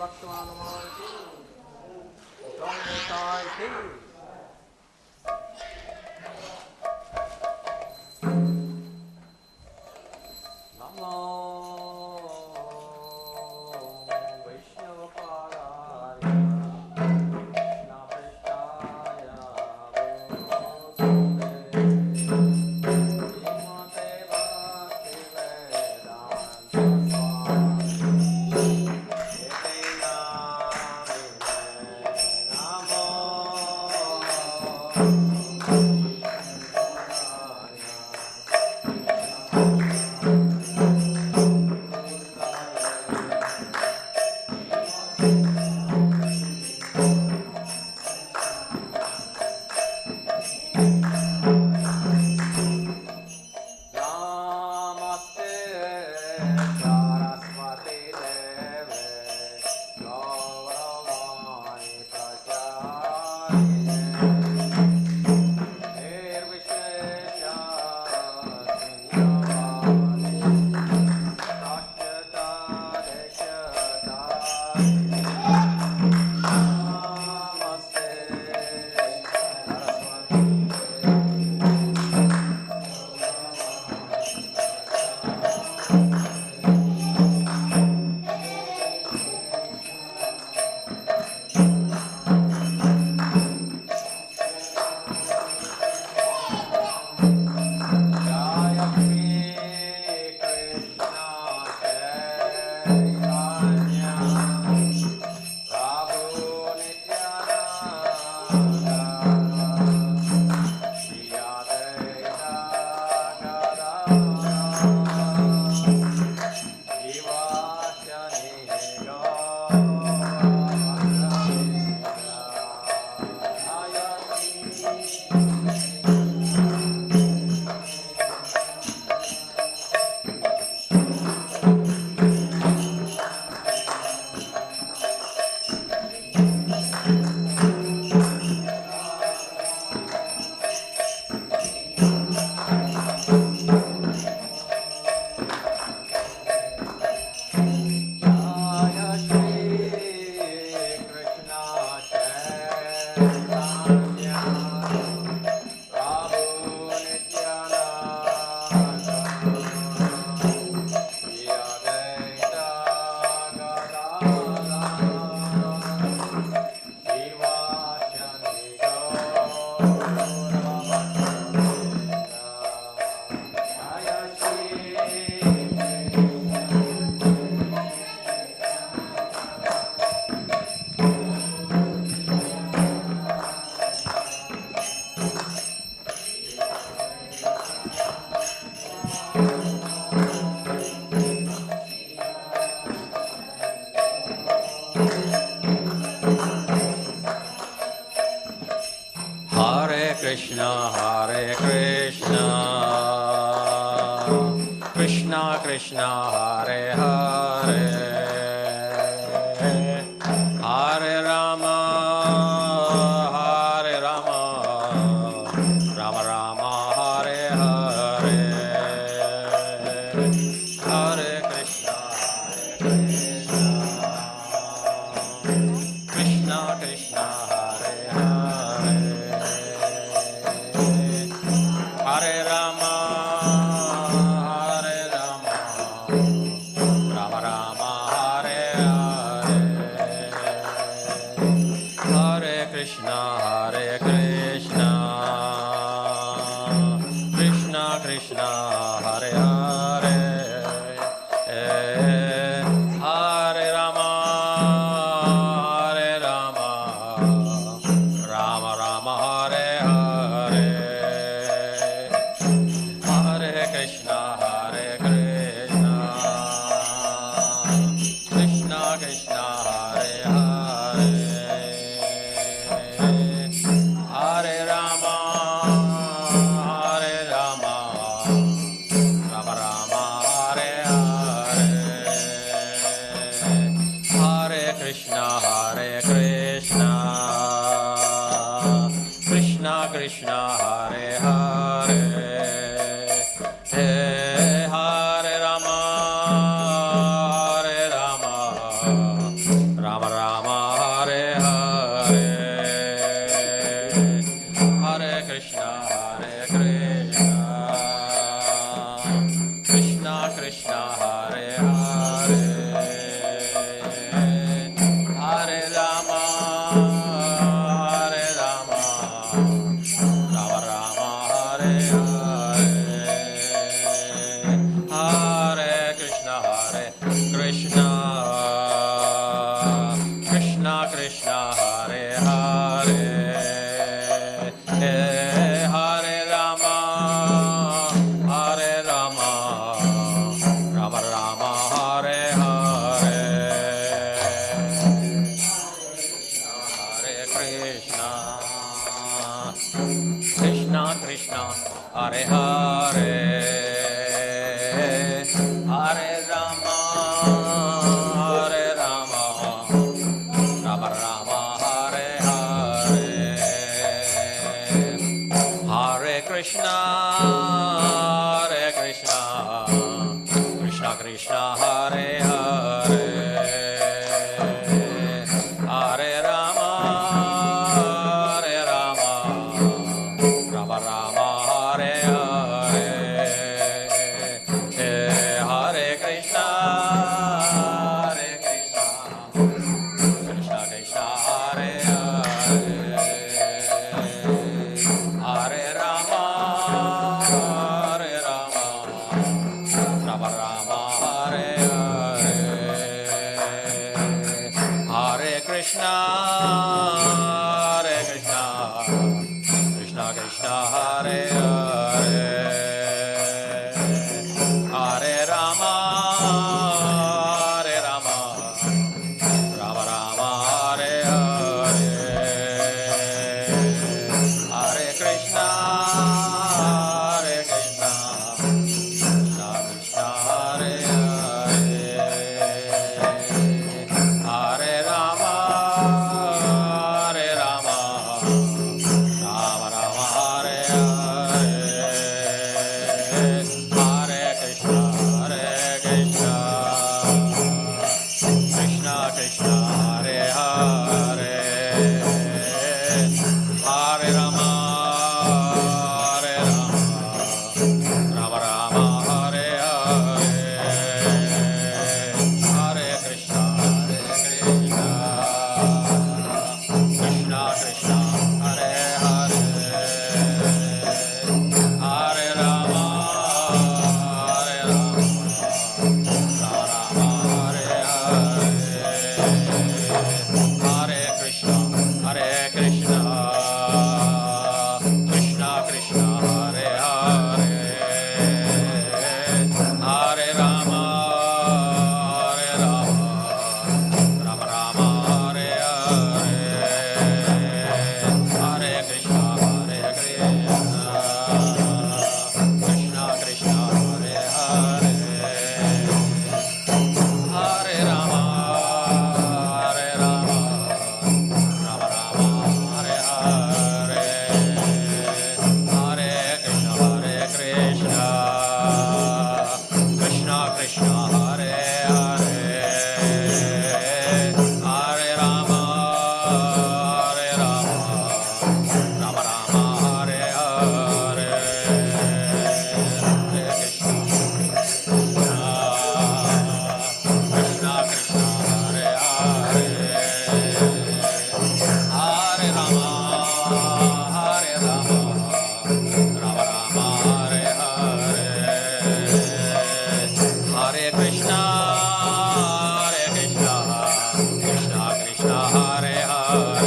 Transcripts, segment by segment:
Bhaktivedanta Manor ki, Gom Nitai ki. Namo Vaishnavapādāya Krishna Prasthāya Bhutale Srimate Bhaktivedanta Swami Ete Namaste Saraswati Deve Gauravani Pracharine Nirvishesha Sunyavadi Tashyata Deshyata Namaste Saraswati Jaya Shri Krishna Chaitanya Prabhu Nityananda Shri Advaita Gadadhara Shivasani Jaya Shri Krishna Chaitanya Prabhu Nityananda Shri Advaita Gadadhara Shivasani Jaya Shri Hare Krishna, Krishna Krishna, Hare Hare, Hare Rama, Rama Rama, Hare Hare, Hare Krishna, Krishna Krishna, Hare Hare, Hare Rama, Rama Rama, Hare Hare, Hare Krishna, Krishna Krishna, Hare Hare, Hare Rama, Rama Rama, Hare Hare, Hare Krishna, Krishna Krishna, Hare Hare, Krishna Krishna Hare Hare, Hare Rama Hare Rama, Rama Rama Hare Hare, Hare Krishna Krishna Krishna Hare Hare, Hare Rama Hare Rama, Rama Rama Hare Hare, Hare Krishna Krishna Krishna Hare Hare, Hare Rama Hare Rama, Rama Rama Hare Hare, Hare Krishna Krishna Krishna Hare Hare, Hare Rama Hare Rama, Rama Rama Hare Hare, Hare Krishna Krishna Krishna Hare Hare, Hare Rama Hare Rama, Rama Rama Hare Hare, Hare Krishna Krishna Krishna Hare Hare, Hare Rama Hare Rama, Rama Rama Hare Hare, Hare Krishna Krishna Krishna Hare Hare, Hare Rama Hare Rama, Rama Rama Hare Hare, Hare Krishna Krishna Krishna Hare Hare, Hare Rama Hare Rama, Rama Hare Hare, Hare Krishna Krishna Krishna Hare Hare, Hare Rama Hare Rama, Rama Rama Hare Hare, Hare Krishna Krishna Krishna Hare Hare, Hare Rama Hare Rama, Rama Rama Hare Hare, Hare Krishna Krishna Krishna Hare Hare, Hare Rama Hare Rama, Rama Rama Hare Hare, Hare Krishna Krishna Krishna Hare Hare, Hare Rama Hare Rama, Rama Rama Hare Hare, Hare Krishna Krishna Krishna Hare Hare,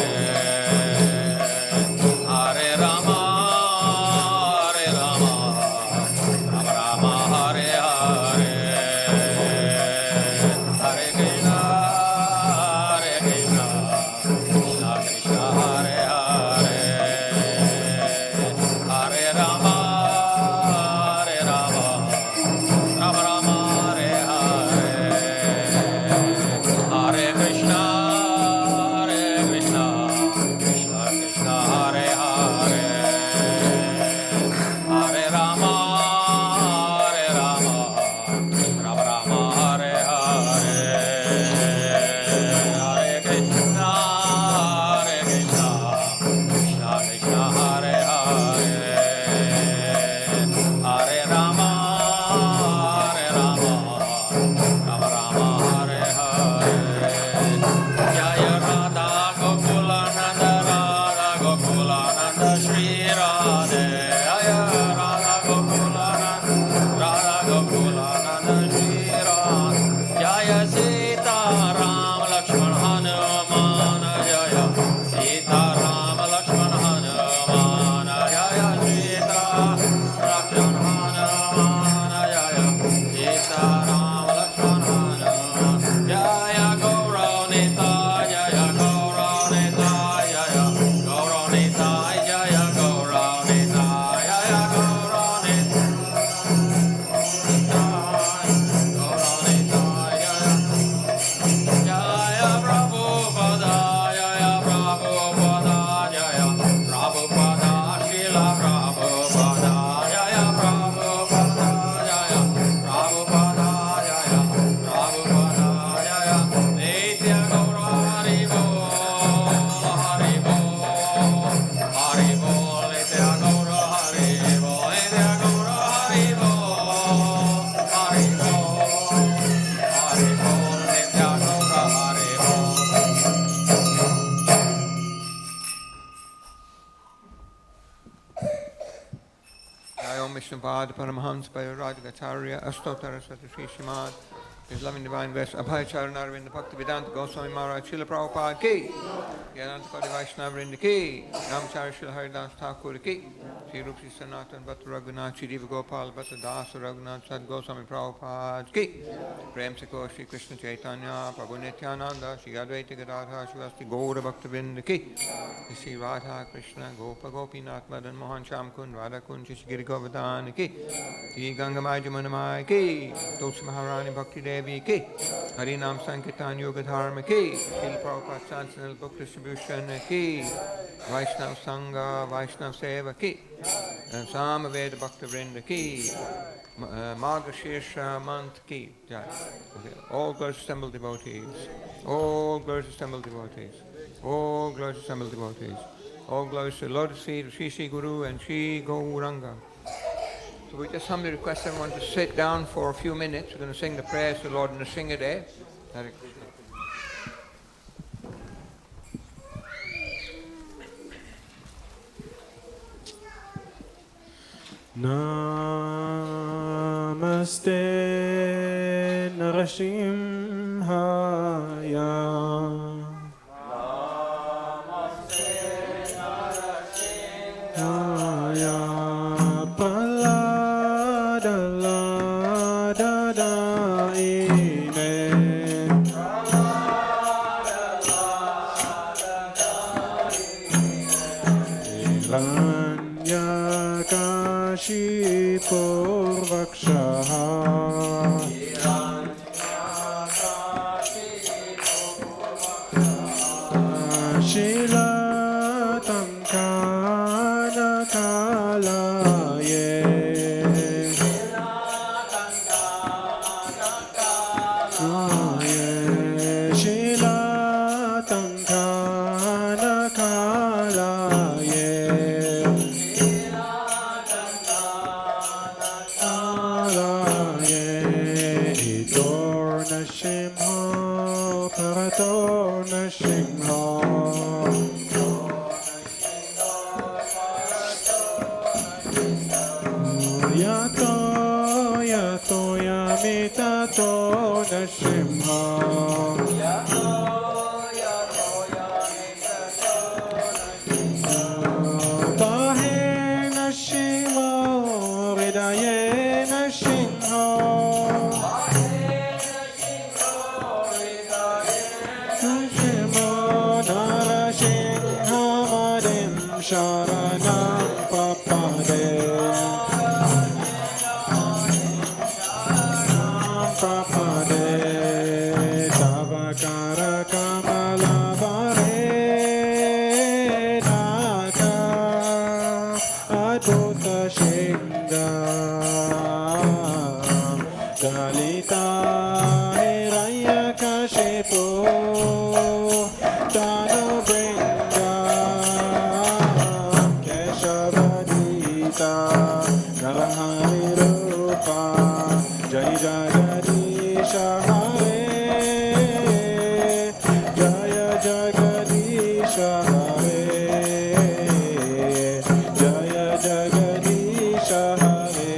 Vishnupad Paramahans Payurajgacharya Astotara Satashi Shimad, His loving divine best Abhay Charanarvind Bhaktivedanta Goswami Maharaj Srila Prabhupada ki, Yananta Kodi Vaishnavrinda ki, Ramchari Srila Haridas Thakur ki, Sri Rupi Sanatan Bhatta Raghunath Sri Diva Gopal Bhatta Das Raghunath Sad Goswami Prabhupada ki, Prem Seko Sri Krishna Chaitanya Prabhu Nityananda Sri Advaita Gadadhar Shivasti Gaura Bhaktivinoda ki, Sri Radha Krishna Gopa Gopinath Madan Mohan Sham Kund Radha Kund Shri Giri Govardhan ki, Sri Gangamai Jamunamai ki, Tulsi Maharani Bhakti Devi ki, Harinam Sankirtan Yoga Dharma ki, Srila Prabhupada Sansanal Book Distribution ki, Vaishnav Sangha Vaishnav Seva ki, Samaveda Bhakta Vrinda ki, Margashirsha Mant ki. Jai. All glorious assembled devotees, all glorious assembled devotees, all glorious assembled devotees, all glorious to the Lotus feet of Sri Sri Guru and Sri Gauranga. So we just humbly request everyone to sit down for a few minutes. We're going to sing the prayers to the Lord Nrsimhadev. Hare Krishna. Namaste Narasimhaya. Namaste Narasimhaya. Palada la da da ine. Kashi Purvakshaha Shilatam Kana Kalaye Shilatam Kana Kalaye Sharanam Papade Papade Tavakara Kamala Vare Naka Adhuta Shinga Dalita Hiraya Kashipu Tanu Bringa Kalahari Rupa Jai Jagadisha Hare Jaya Jagadisha Hare Jaya Jagadisha Hare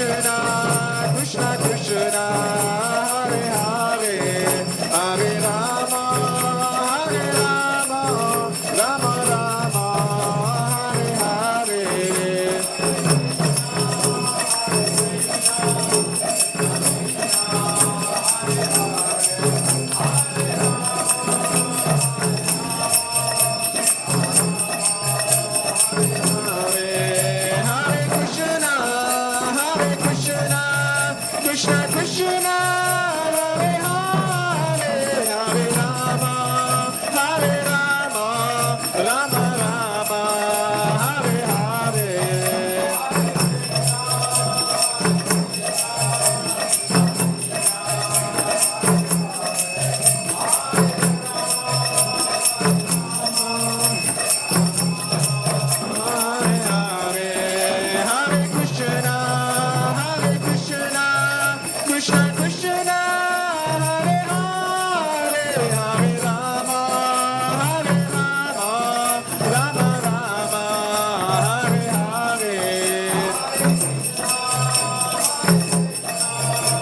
Krishna, Krishna Krishna, Hare Hare, Hare Rama, Hare Rama, Rama Rama, Hare Hare. Krishna Krishna, Hare Hare, Hare Rama, Hare Rama, Rama Rama, Hare Hare. Krishna Krishna, Hare Hare, Hare Rama, Hare Rama, Rama Rama, Hare Hare.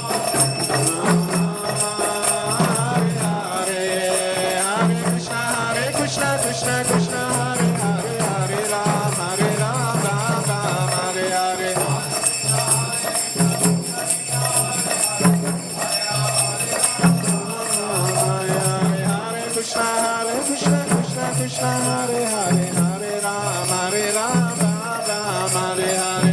Krishna Krishna Krishna, Hare Hare, Hare Ram, Hare Ram, Ram Ram, Hare Hare. Hare Krishna, Hare Krishna, Krishna Krishna, Hare Hare, Hare Ram, Hare Ram, Ram Ram, Hare Hare.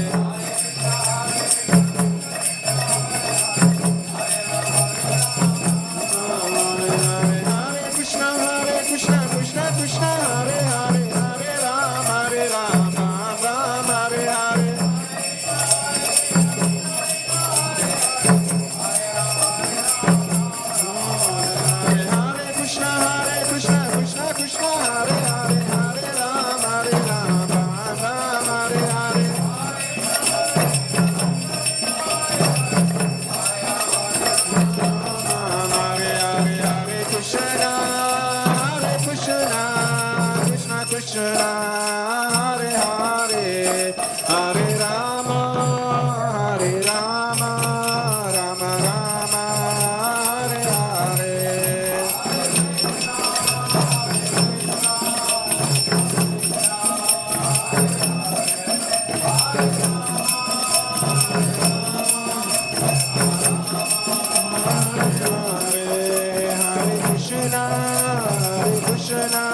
Hare Krishna, Krishna Krishna, Hare Hare, Hare Ram, Hare Ram, Ram Ram, Hare Hare. Hare Krishna, Krishna Krishna, Hare Hare, Hare Ram, Hare Ram, Ram Ram, Hare Hare. Hare Krishna, Krishna Krishna, Hare Hare, Hare Rama, Hare Rama, Rama Rama, Hare Hare. Hare Krishna,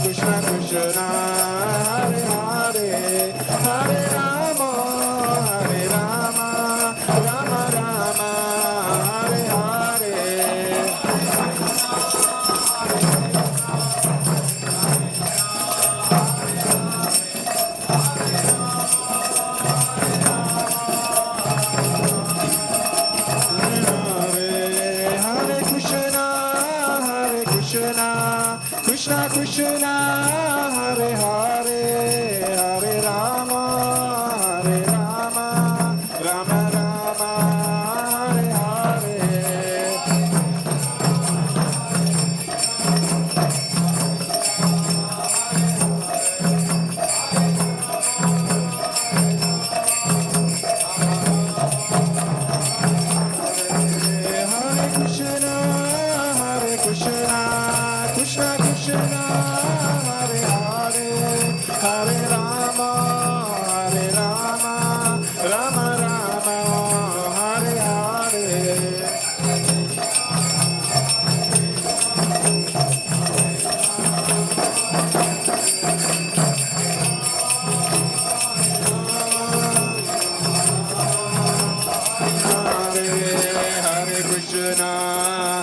Krishna Krishna, Hare Hare, Hare Rama, Hare Rama, Rama Rama, Hare Hare. Hare Krishna, Krishna Krishna, Hare Hare, Hare Rama, Hare Rama, Rama Rama, Hare Hare. Hare Krishna, Krishna Krishna, Hare Hare, Hare Rama, Hare Rama, Rama Rama, Hare Hare.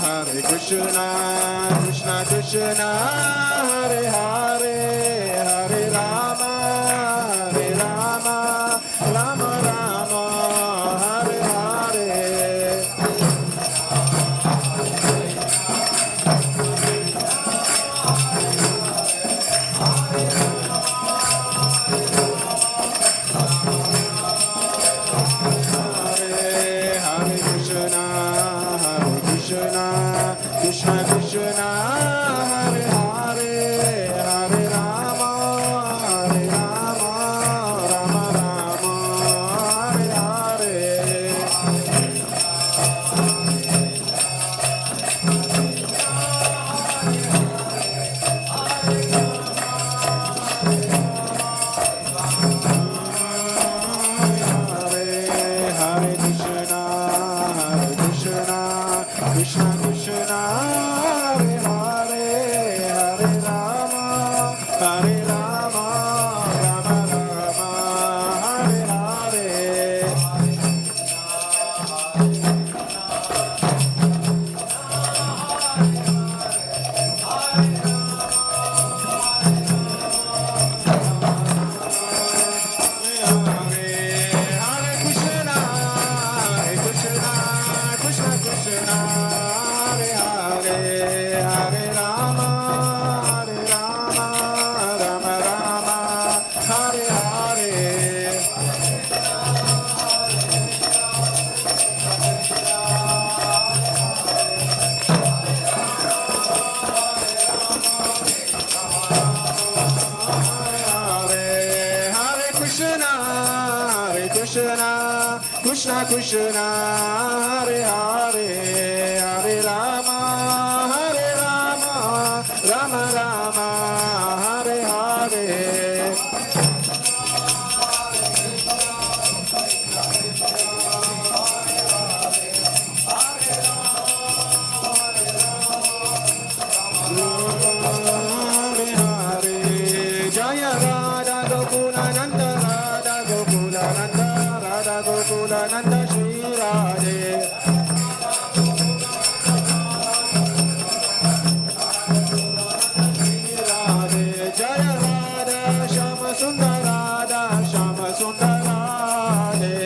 Hare Krishna, Krishna Krishna, Hare Hare, Hare Rama, Hare Rama, Rama Rama, Hare Hare. Krishna Krishna, Hare Hare, Krishna, Krishna Krishna, Hare Hare, Hare Rama, Rama Rama, Hare Hare. Nanda Shri Radhe Radhe Jaya Radha Shama Sundar Radha Shama Sundar Radhe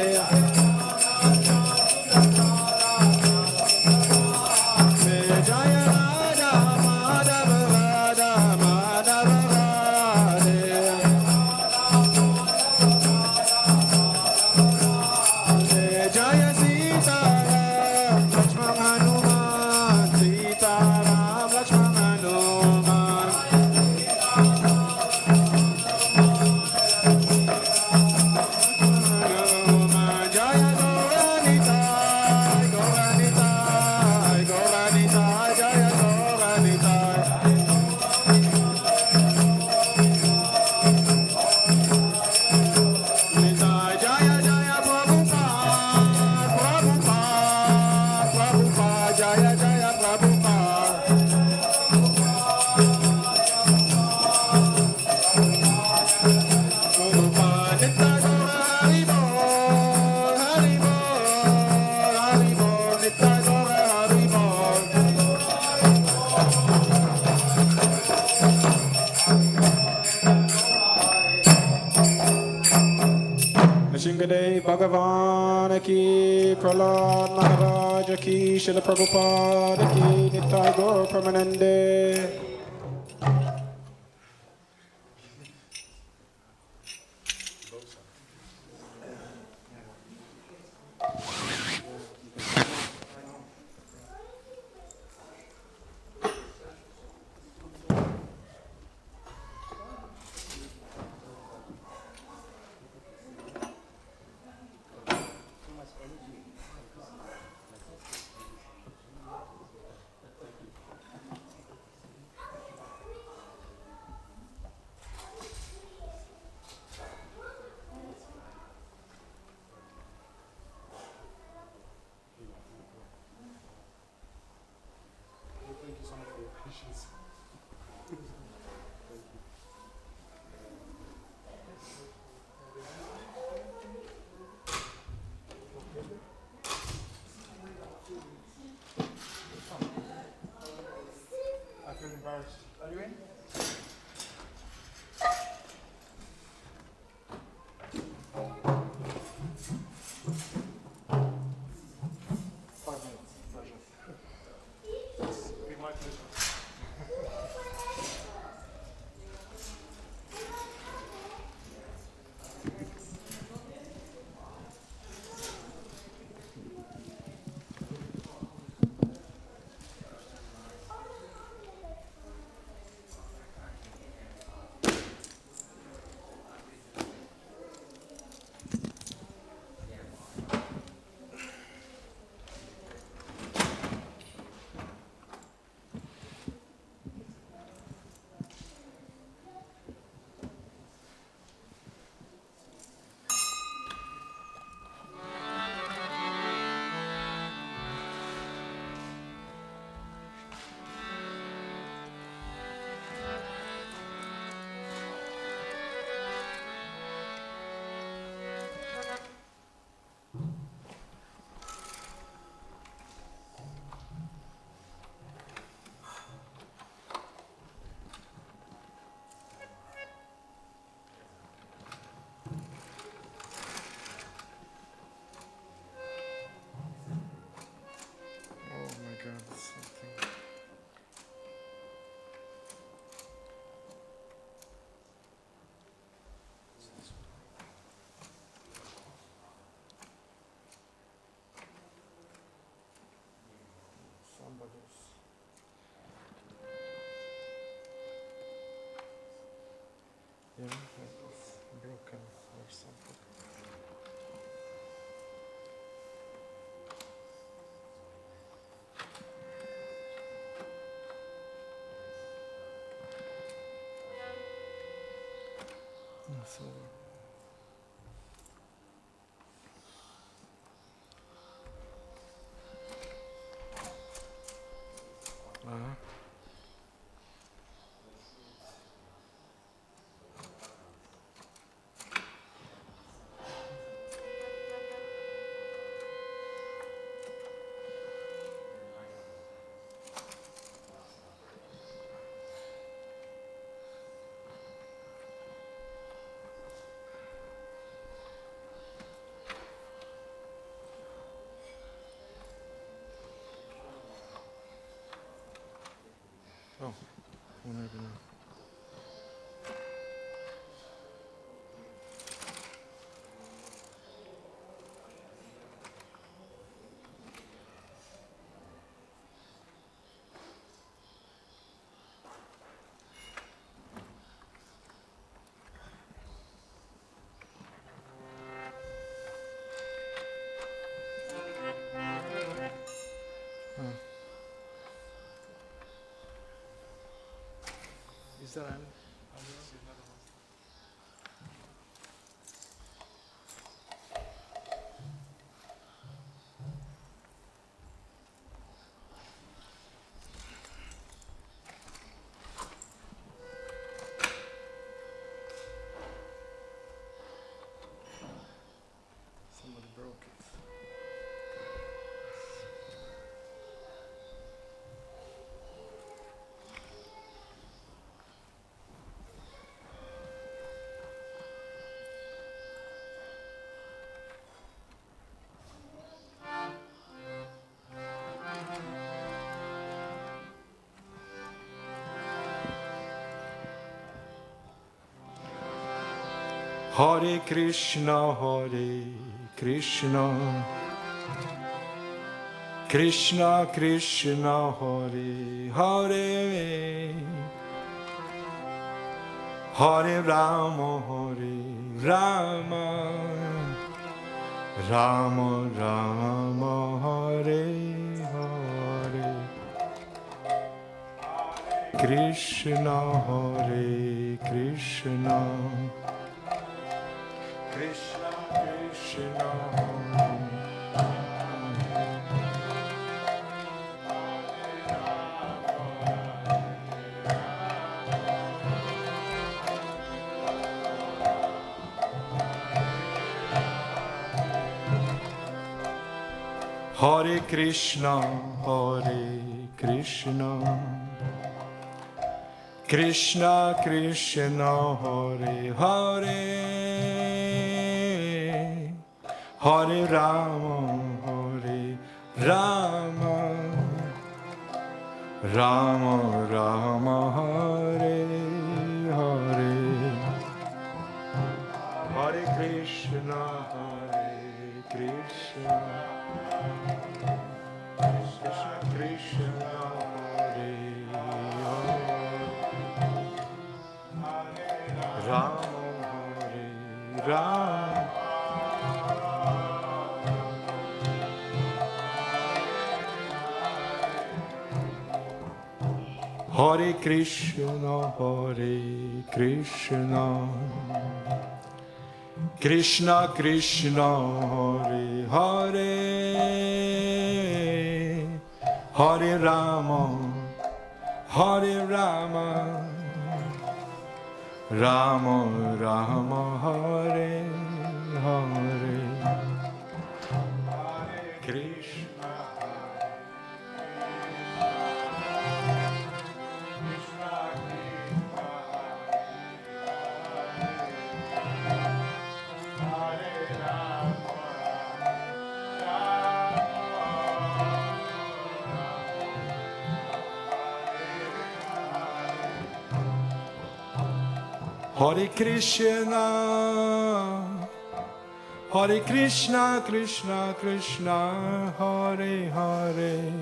Jaya Radha Madhava Radha Madhava Radhe Jaya Sita Ram Lakshman Hanuman Sita Ram Lakshman Hanuman Jaya Gauranita Gauranita Gauranita Jaya Gauranita Jaya Jaya Prabhupada Prabhupada Prabhupada Jaya Jaya Prabhupada Prabhupada Nitya Gaura Hari Bol Hari Bol Hari Bol Nitya Gaura Hari Bol Nrsimhadev Bhagavan ki, Prahlad Maharaj ki, Srila Prabhupada ki, Nitai Gaur Pramanande. Yeah, that is broken or something. Oh, whenever now. Is that on? Somebody broke it. Hare Krishna, Krishna Krishna, Hare Hare, Hare Rama, Rama Rama, Hare Hare, Krishna, Krishna Krishna, Hare Krishna, Krishna Krishna, Hare Hare, Hare Rama, Rama Rama, Hare Hare, Hare Krishna, Krishna Krishna, Hare Hare, Rama, Hare Rama, Hare Krishna, Krishna Krishna, Hare Hare, Hare Rama, Rama Rama, Hare Hare, Krishna Hare Krishna, Hare Krishna, Krishna Krishna, Hare Hare,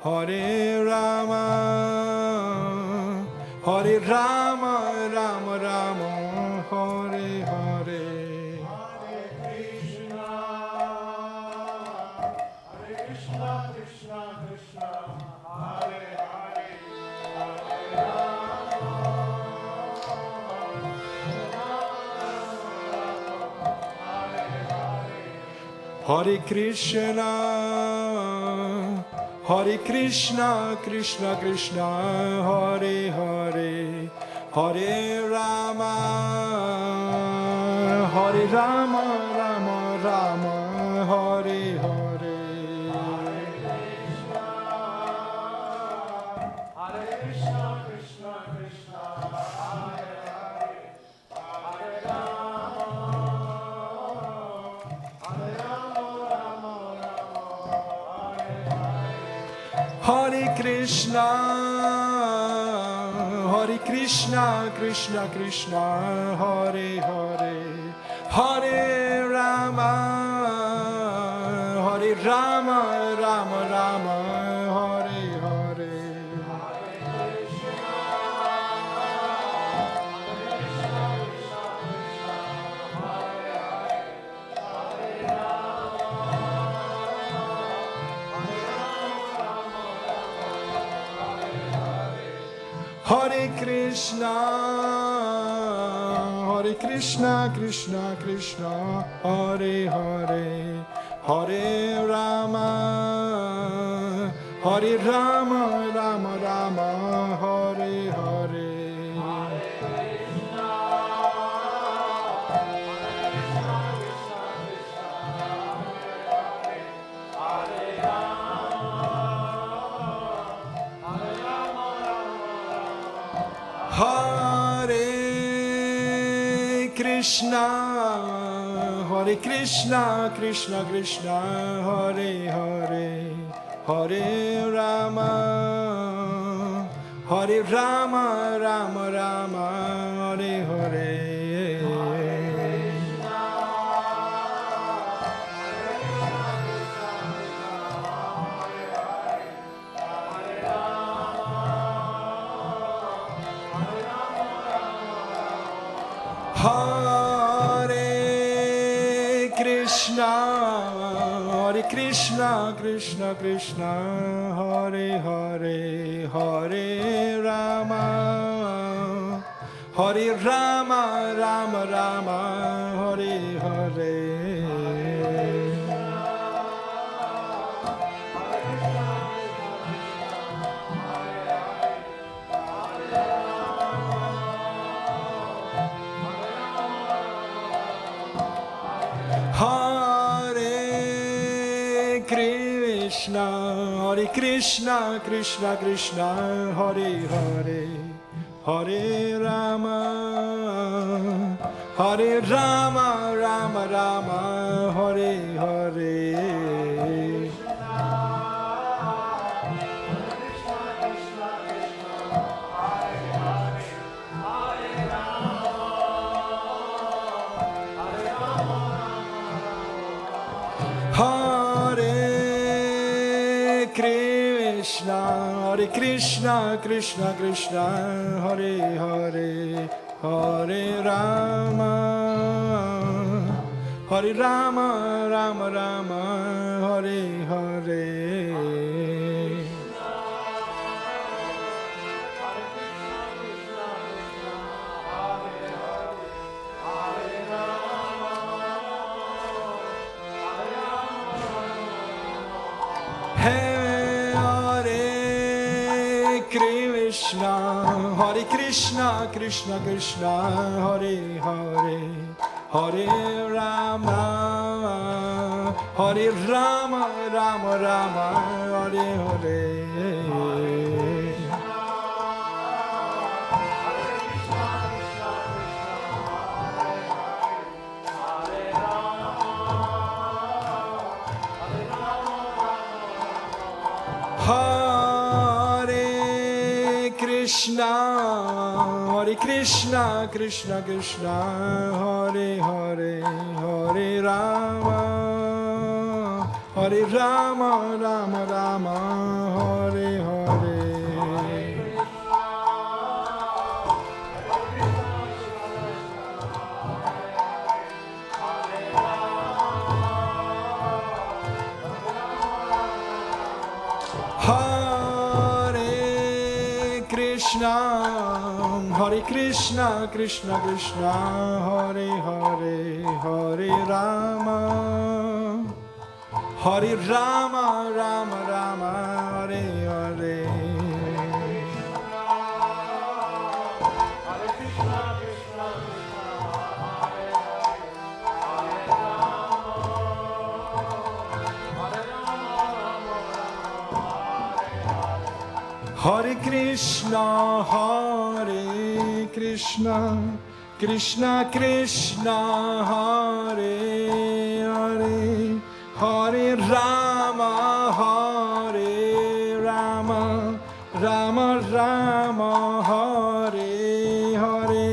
Hare Rama, Hare Rama, Rama Rama, Hare Hare. Hare Krishna, Hare Krishna, Krishna Krishna, Hare Hare, Hare Rama, Hare Rama, Rama Rama, Hare Hare. Hare Krishna, Hare Krishna, Krishna Krishna, Hare Hare, Hare Rama, Hare Rama, Rama Rama, Hare Hare. Hare Krishna, Hare Krishna, Krishna Krishna, Hare Hare, Hare Rama, Hare Rama, Rama Rama, Hare Hare. Hare Krishna, Hare Krishna, Krishna Krishna, Hare Hare, Hare Rama, Hare Rama, Rama Rama, Hare Hare. Hare Krishna, Hare Krishna, Krishna Krishna, Hare Hare, Hare Rama, Hare Rama, Rama Rama, Hare Hare. Hare Krishna, Hare Krishna, Krishna Krishna, Hare Hare, Hare Rama, Hare Rama, Rama Rama, Hare Hare. Hare Krishna, Hare Krishna, Krishna Krishna, Hare Hare, Hare Rama, Hare Rama, Rama Rama, Hare Hare. Hare Krishna, Hare Krishna, Krishna Krishna, Hare Hare, Hare Rama, Hare Rama, Rama Rama, Hare Hare. Hare Krishna, Hare Krishna, Krishna Krishna, Hare Hare, Hare Rama, Hare Rama, Rama Rama, Hare Hare. Hare Krishna, Hare Krishna, Krishna Krishna, Hare Hare, Hare Rama, Hare Rama, Rama Rama, Hare Hare. Hare Krishna, Hare Krishna, Krishna Krishna, Hare Hare, Hare Rama, Hare Rama, Rama Rama, Hare Hare.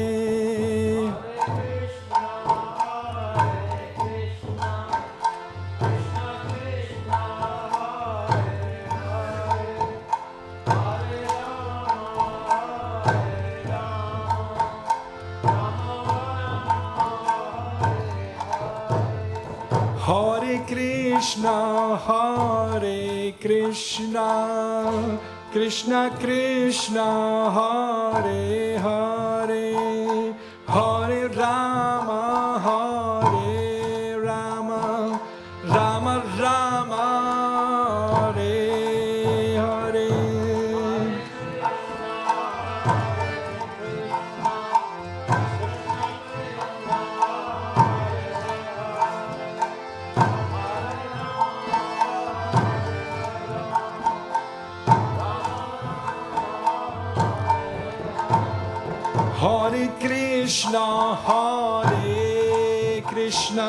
Hare Krishna, Hare Krishna, Krishna Krishna, Hare Hare, Hare Rama, Hare Rama, Rama Rama, Hare Hare. Hare Krishna, Hare Krishna,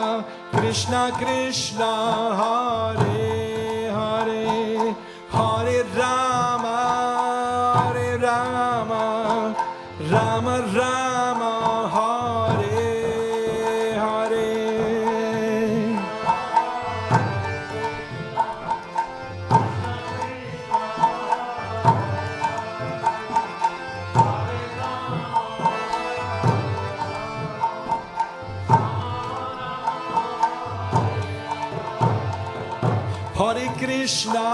Krishna Krishna, Hare Hare, Hare Rama, Hare Rama, Rama Rama, Hare Hare. Hare Krishna,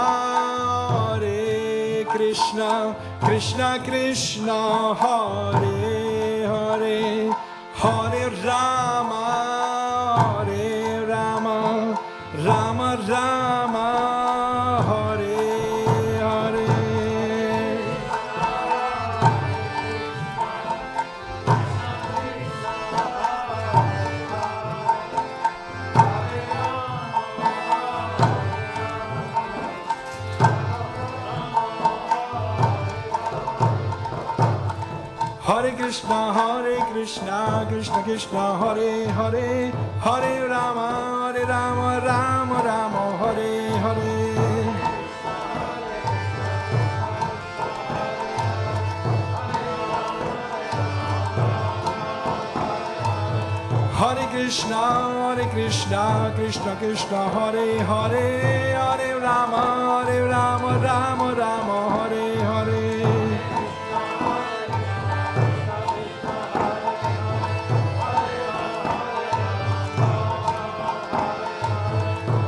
Hare Krishna, Krishna Krishna, Hare Hare, Hare Rama, Hare Rama, Rama Rama, Hare Hare. Hare Krishna, Krishna Krishna, Hare Hare, Hare Rama, Rama Rama, Hare Hare. Hare Krishna, Krishna Krishna, Hare Hare, Hare Rama, Rama Rama, Hare Hare.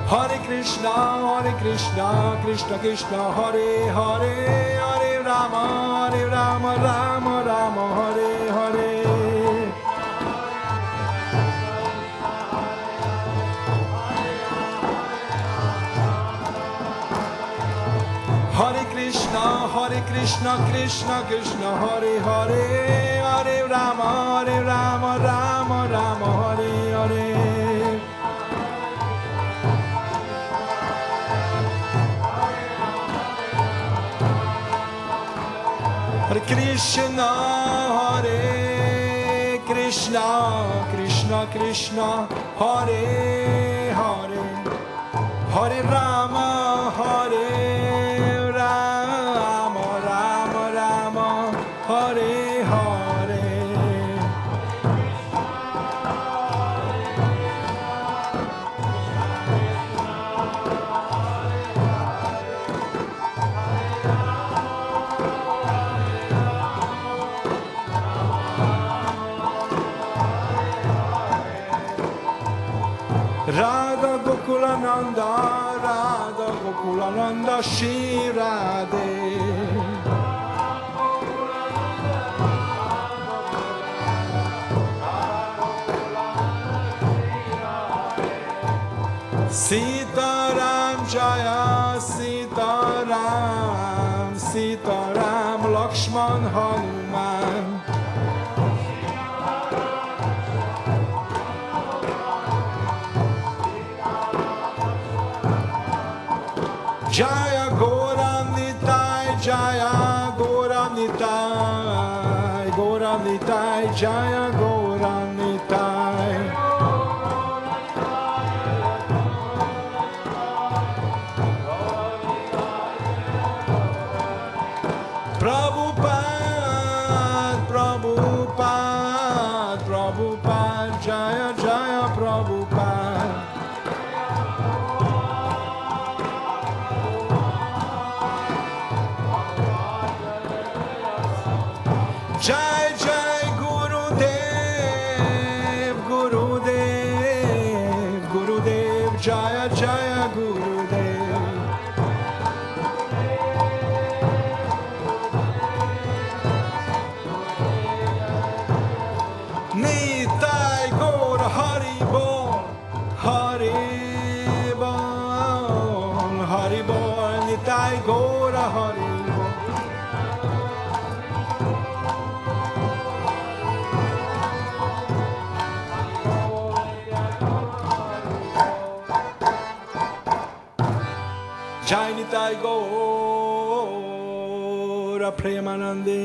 Hare Krishna, Krishna Krishna, Hare Hare, Hare Rama, Rama Rama, Hare Hare. Hare Krishna, Krishna Krishna, Hare Hare, Hare Rama, Rama Rama, Hare Hare. Hare Krishna, Krishna Krishna, Hare Hare, Hare Rama, Rama Rama, Hare Hare. Radha Gokulananda, Shri Radhe. Sita Prabhupada, Jaya Jaya Prabhupada. Jai Jai Gurudev, Gurudev, Gurudev, Jaya Jaya Gurudev. Nitai Gaur Hari Bol, Hari Bol, Hari Bol, Nitai Gaur Hari Bol. Jai Nitai Gaur Premanande.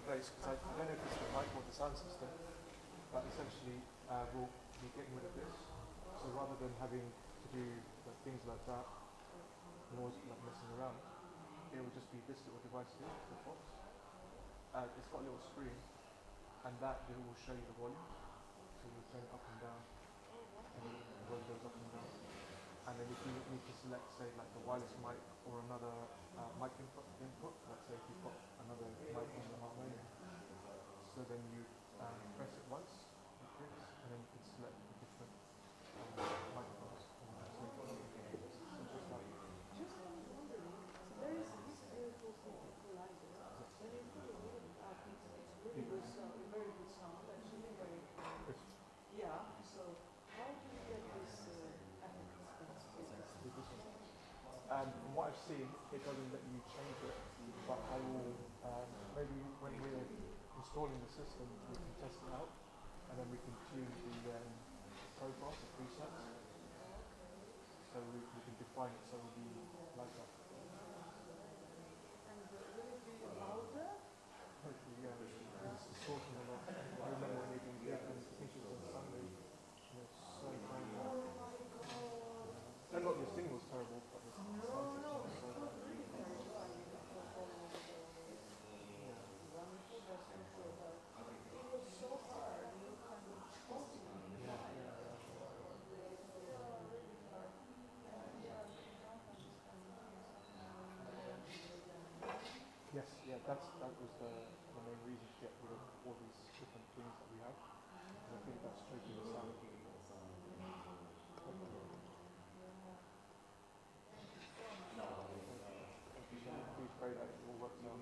Because I don't know if it's the mic or the sound system, but essentially we'll be getting rid of this. So rather than having to do things like that, and always like messing around, it will just be this little device here, the box. It's got a little screen, and that it will show you the volume. So you turn it up and down, and the volume goes up and down. And then if you need to select, say, like the wireless mic or another mic input, let's say if you've got another mic on the harmonium, so then you press it once, like this, and then you can select the different microphones. From what I've seen, it doesn't let you change it, but I will, maybe when we're installing the system, we can test it out, and then we can tune the profile. refine it so it will be lighter. Hopefully, yeah. It's talking a lot. I remember when they've been taking, I think it was on Sunday, and it's so kind of. Not this thing was terrible, but the sunset was so bad. Yes, yeah, that was the main reason to get rid of all these different things that we have. And I think that's choking us out. Please pray that it all works out.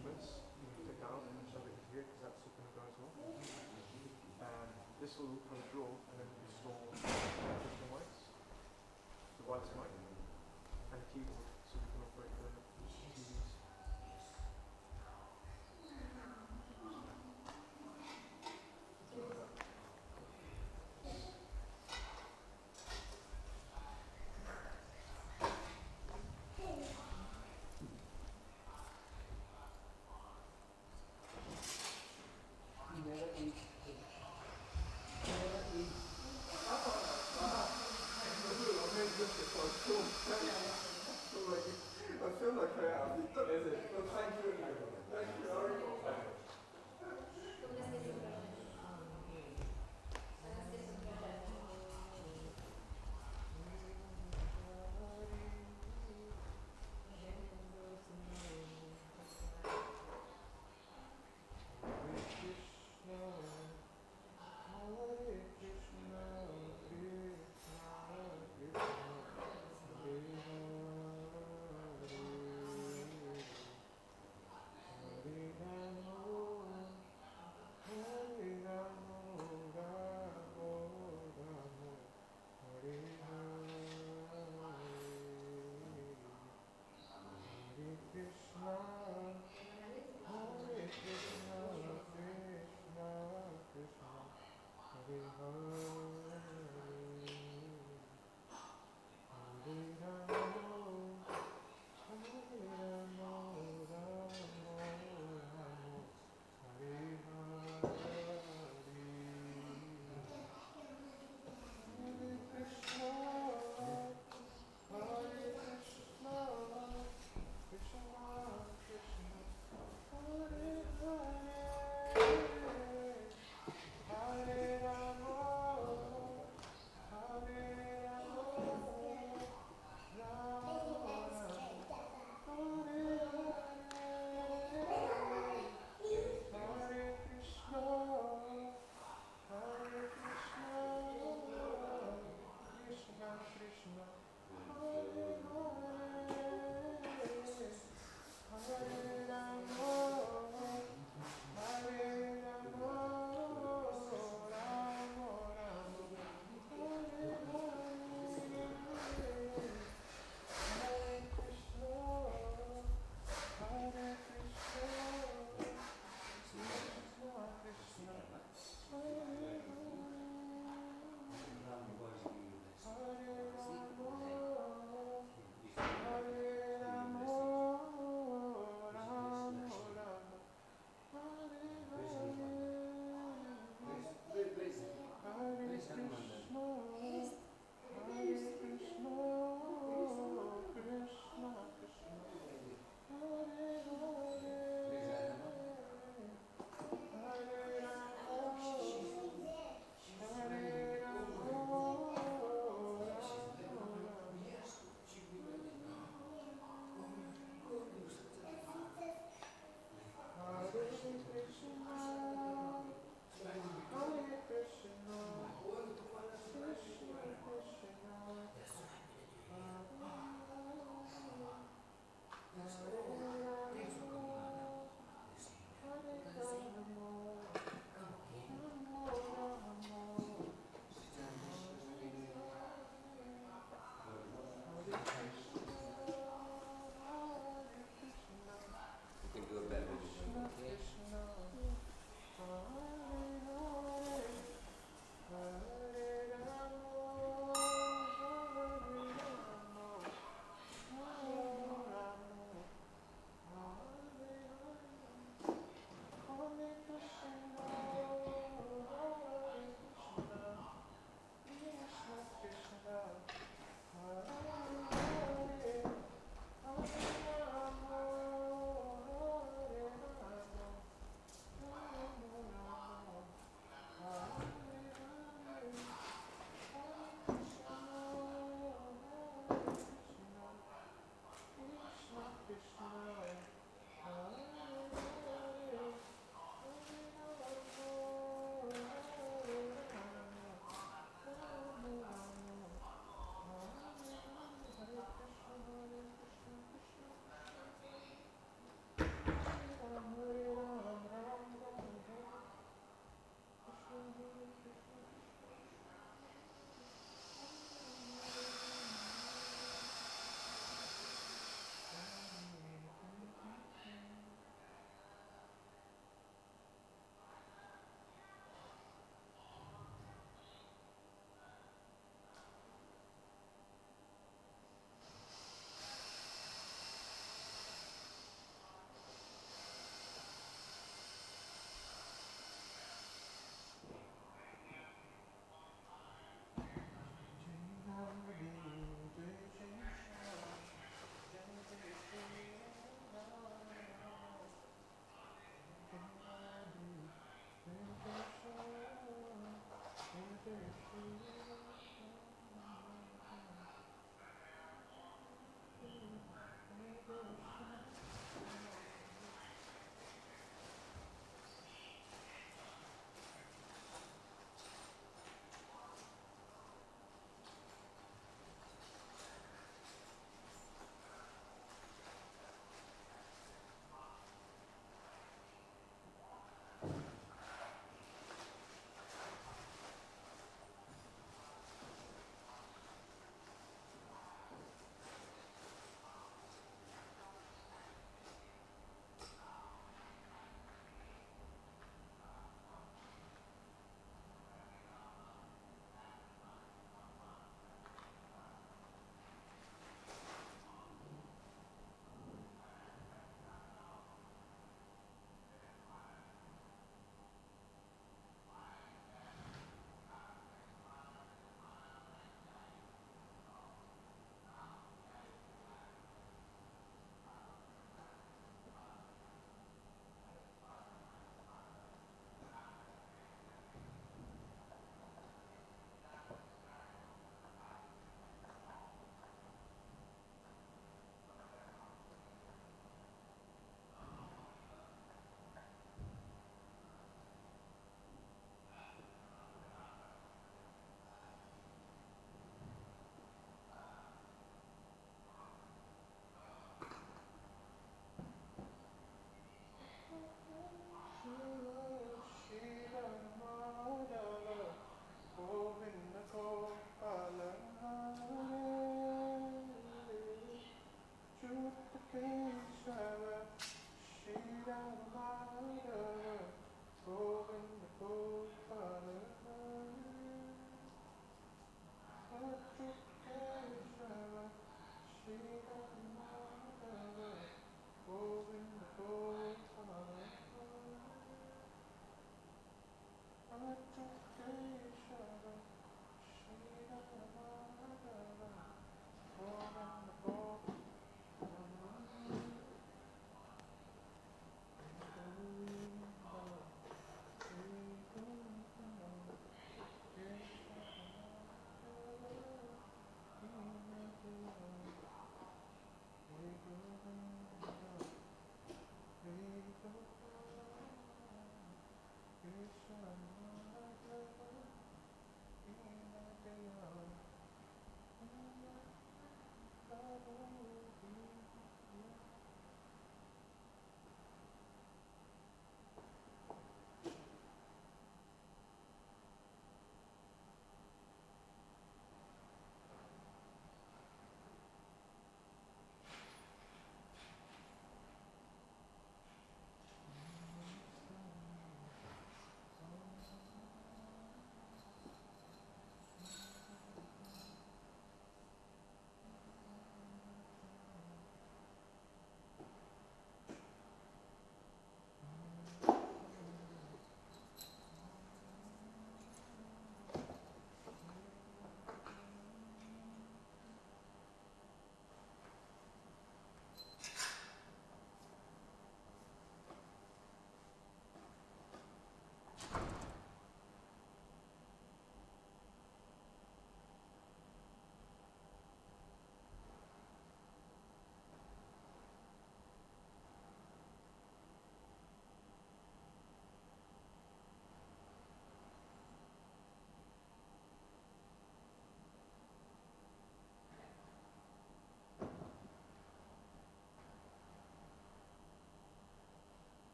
instruments, you can take that out and shove it into here because that's going to go as well. And this will kind of draw and then install Christian mics, device mic, and a keyboard so we can operate the TVs.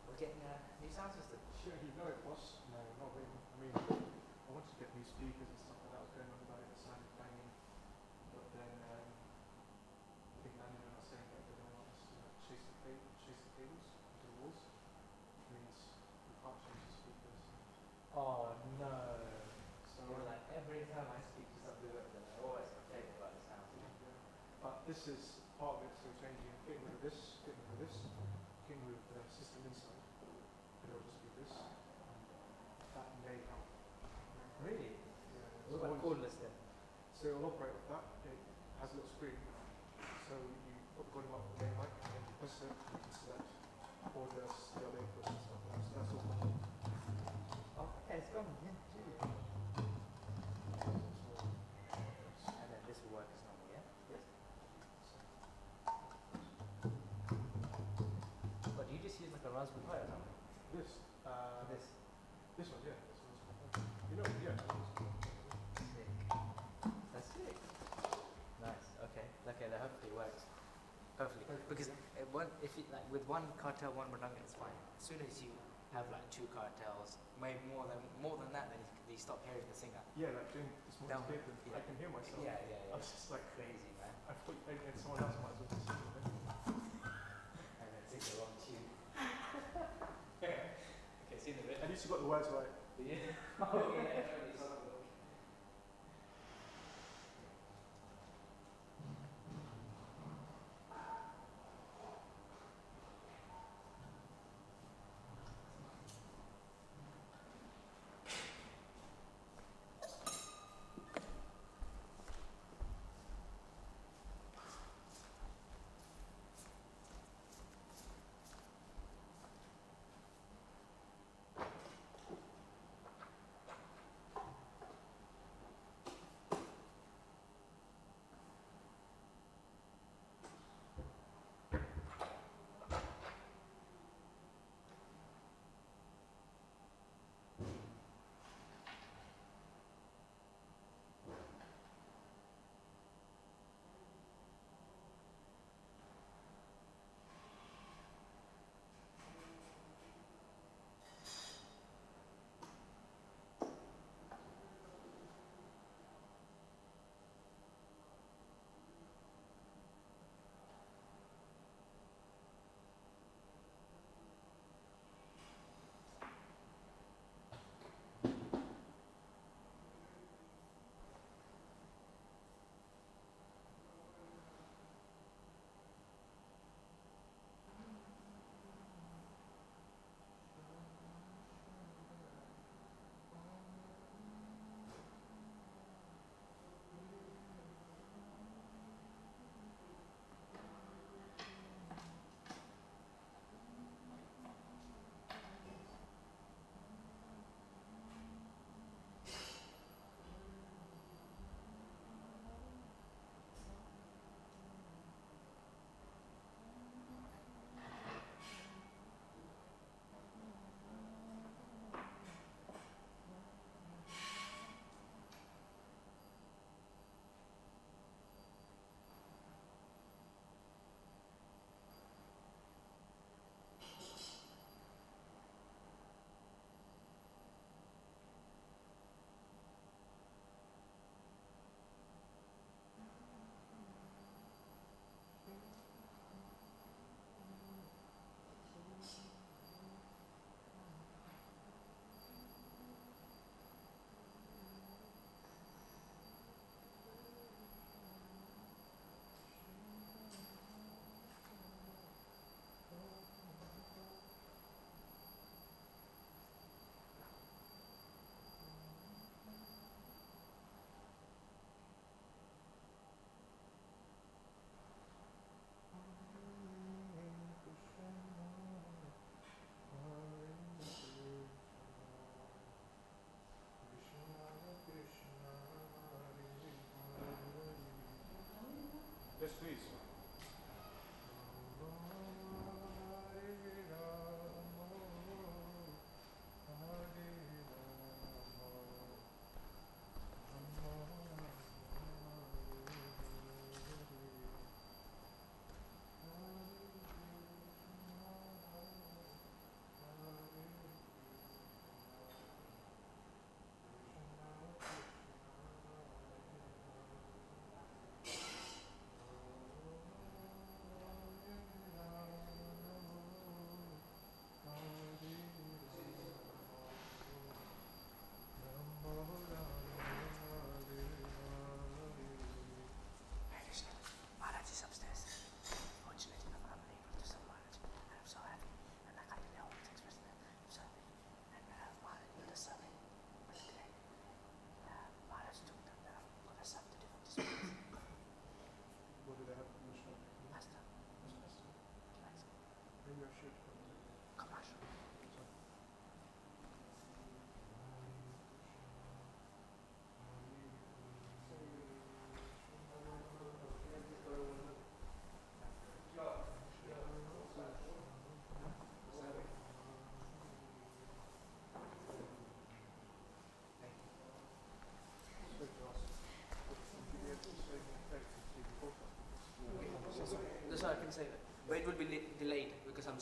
We're getting a new sound system. Sure, you know it was. No, not really. I mean, I wanted to get new speakers and stuff like that. I was going on about it, the sound banging. But then I think Andy and I were saying that they don't want us to chase the cables into the walls. It means we can't change the speakers. Oh no. So, You're like, every time I speak to somebody with them, I always complain about the sound. yeah. But this is part of it, so changing, getting rid of this, getting rid of this, getting rid of the system inside. It'll just be this. And that may help. Really? Yeah. What about cordless then? So it'll operate with that. It has a little screen. So you put the volume up for the main mic and then you press it, you can select all the other inputs and stuff like that. So that's all fine. Oh, okay, it's gone. Yeah, gee. And then this will work as normal, yeah? Yes. But do you just use like a Raspberry Pi or something? This, This one, yeah. This one's, you know, yeah. Sick. That's sick. Nice. Okay. Okay. That hopefully works. Hopefully, because if you, like with one cartel, one mridanga, it's fine. As soon as you have like two cartels, maybe more than that, then you stop hearing the singer. Yeah, like doing this morning's Down- kirtan, yeah. I can hear myself. Yeah. I was just like, Crazy, man. I thought and someone else might as well just sing it. And then sing the wrong tune. Okay, see the bit. At least you got the words right. Yeah. Oh yeah.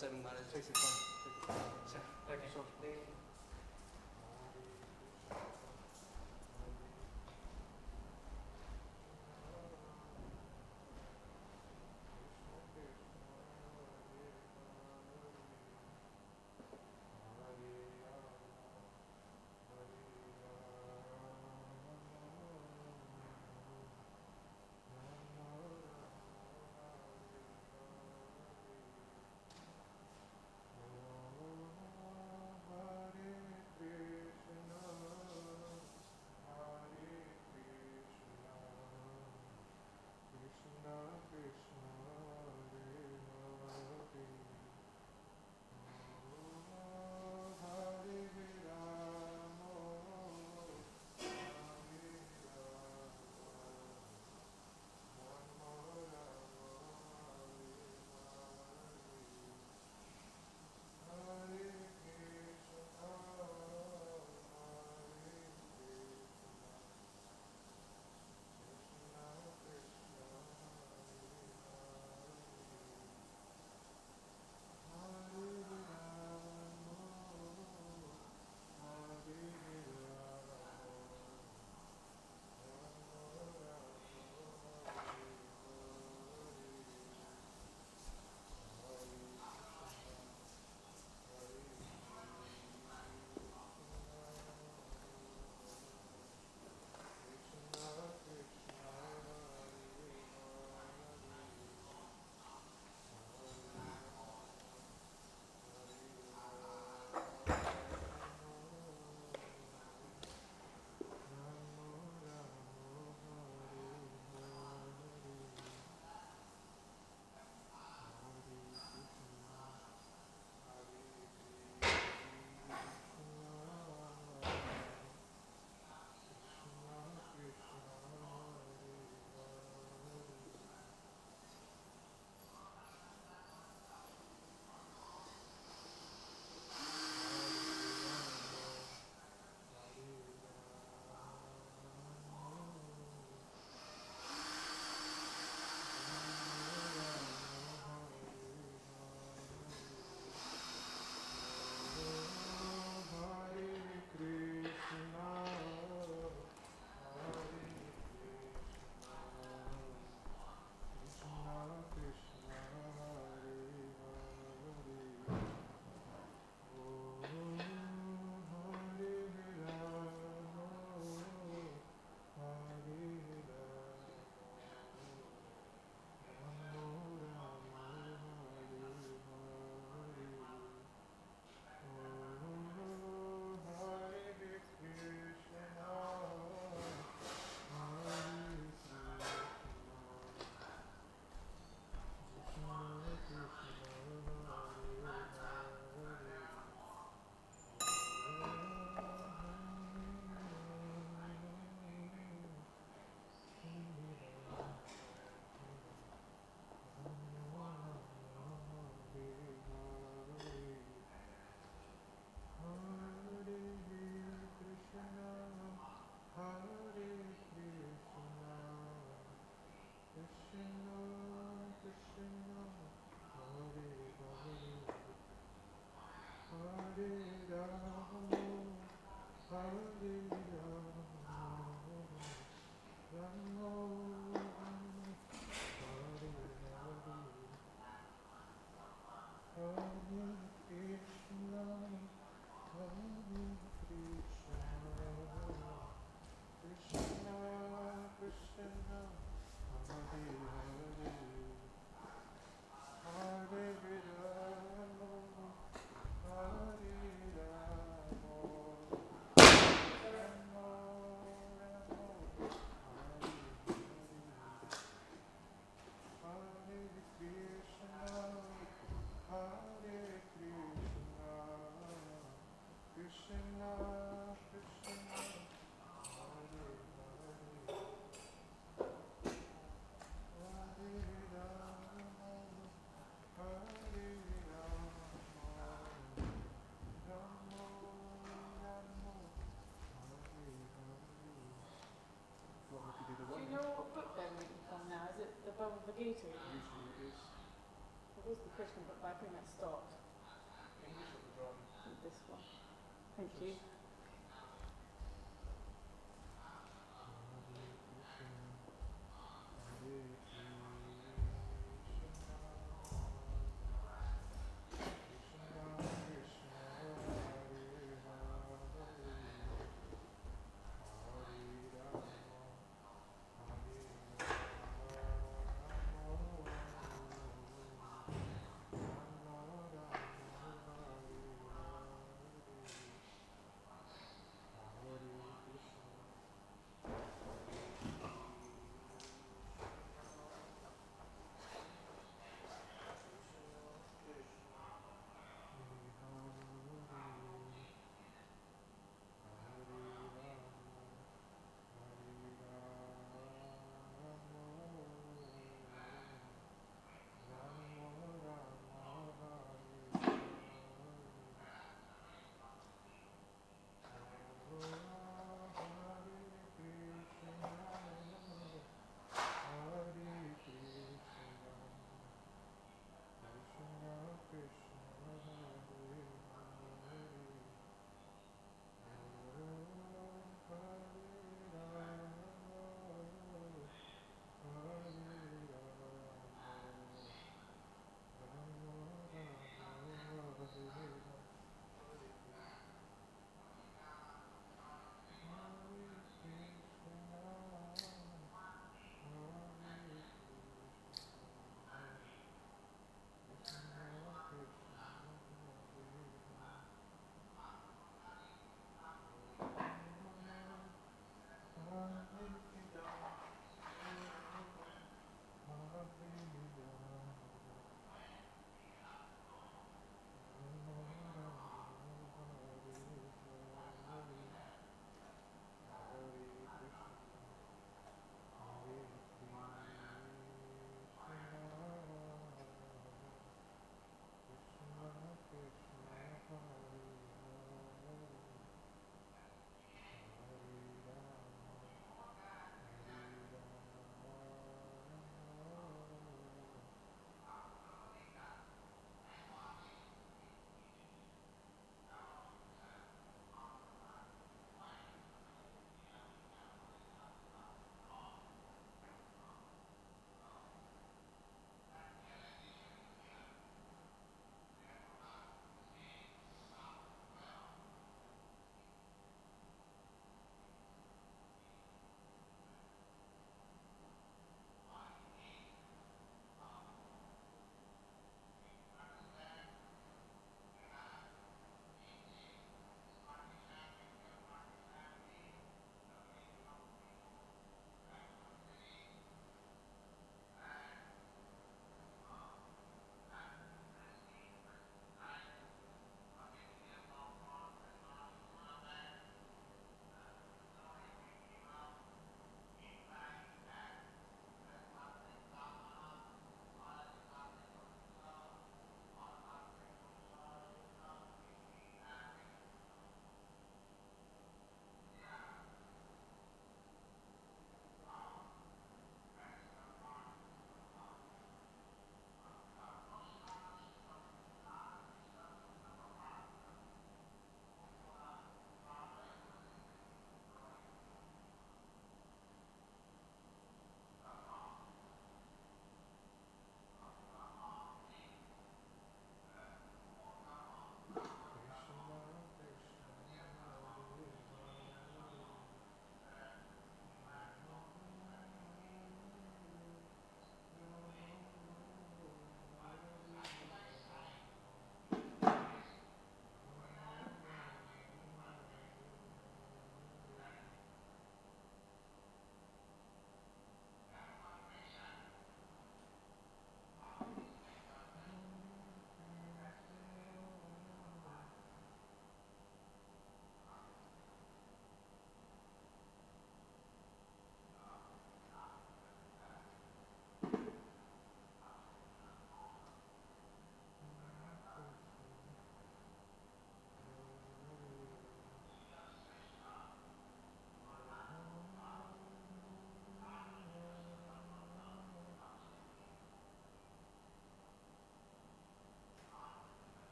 Swami Maharaj. Take your time. Sure. Okay. Sure. Above the Gita? Usually it is. It was the Krishna, but I think that stopped. Thank you.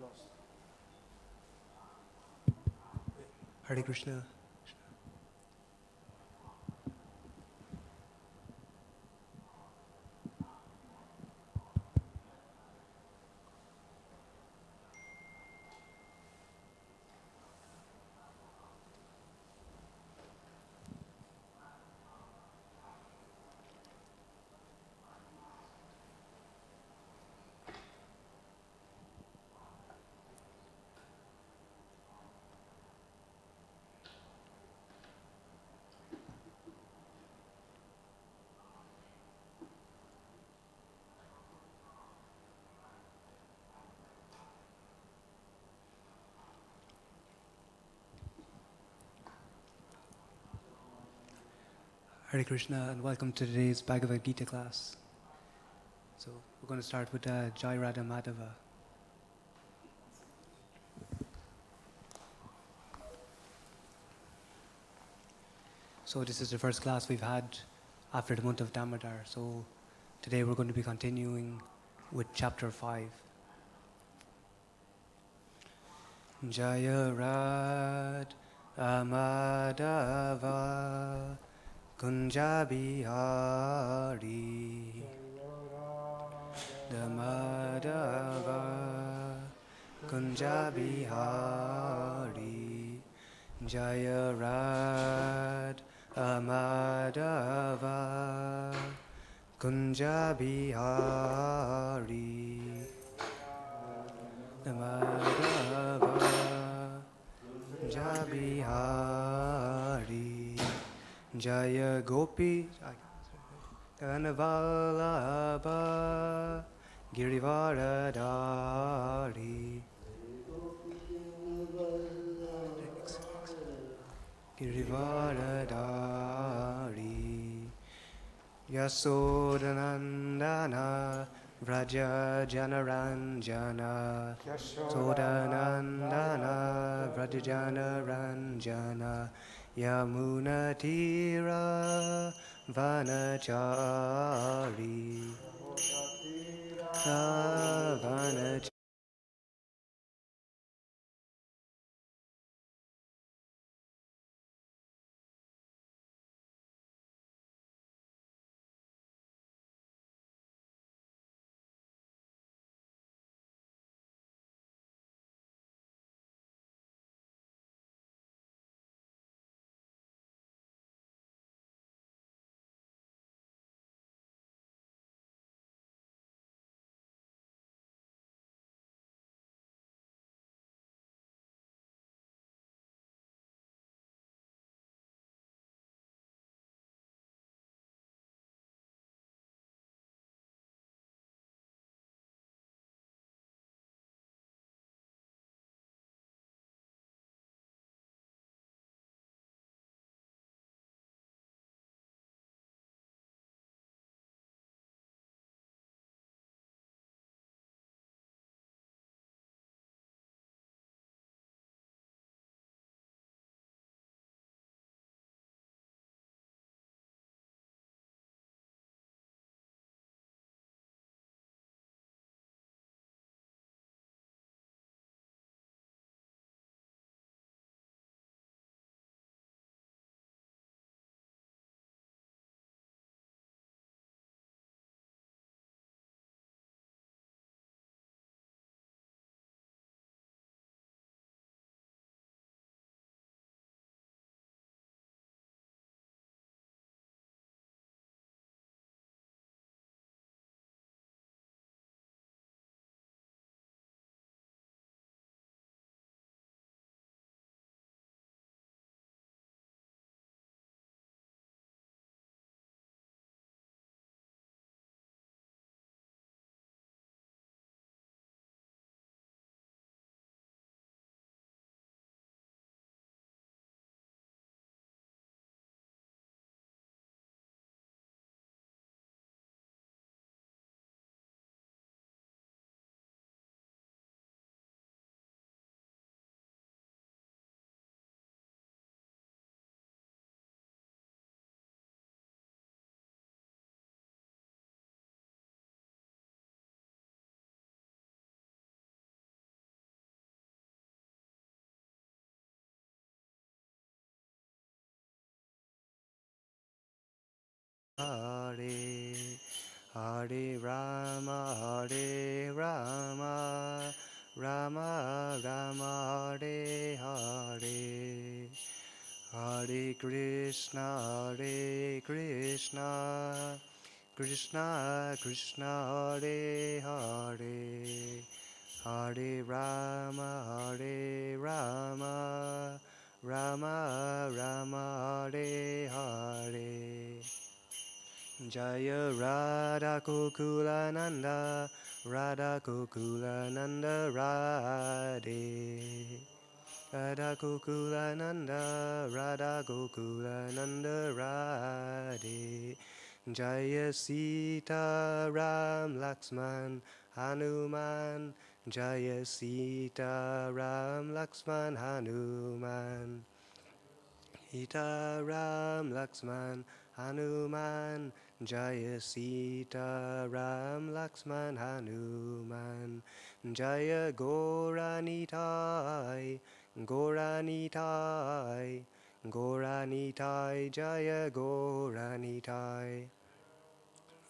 lost. Hare Krishna. Hare Krishna and welcome to today's Bhagavad Gita class. So we're going to start with Jai Radha Madhava. So this is the first class we've had after the month of Damodar. So today we're going to be continuing with chapter 5. Jaya Radha Madhava Kunja Bihari Damadava Kunja Bihari Jaya Radha Madhava Kunja Bihari Damadava Kunja Bihari Jaya Gopi Kanavalabha Girivaradari Girivaradari Yasodanandana Vraja Janaranjana Sodanandana Vraja Janaranjana Yamunatira Vanachari Vanachari Hare Rama, Hare Rama, Rama Rama, Hare Hare. Hare Krishna, Hare Krishna, Krishna Krishna, Hare Hare. Hare Rama, Hare Rama, Rama Rama, Hare Hare. Jaya Radha Gokula Nanda, Radha Gokula Nanda Radhe. Radha Gokula Nanda, Radha Gokula Nanda Radhe. Jaya Sita Ram Lakshman Hanuman, Jaya Sita Ram Lakshman Hanuman. Sita Ram Lakshman Hanuman, Jaya Sita Ram Lakshman Hanuman. Jaya Goranitai, Goranitai, Goranitai, Jaya Goranitai.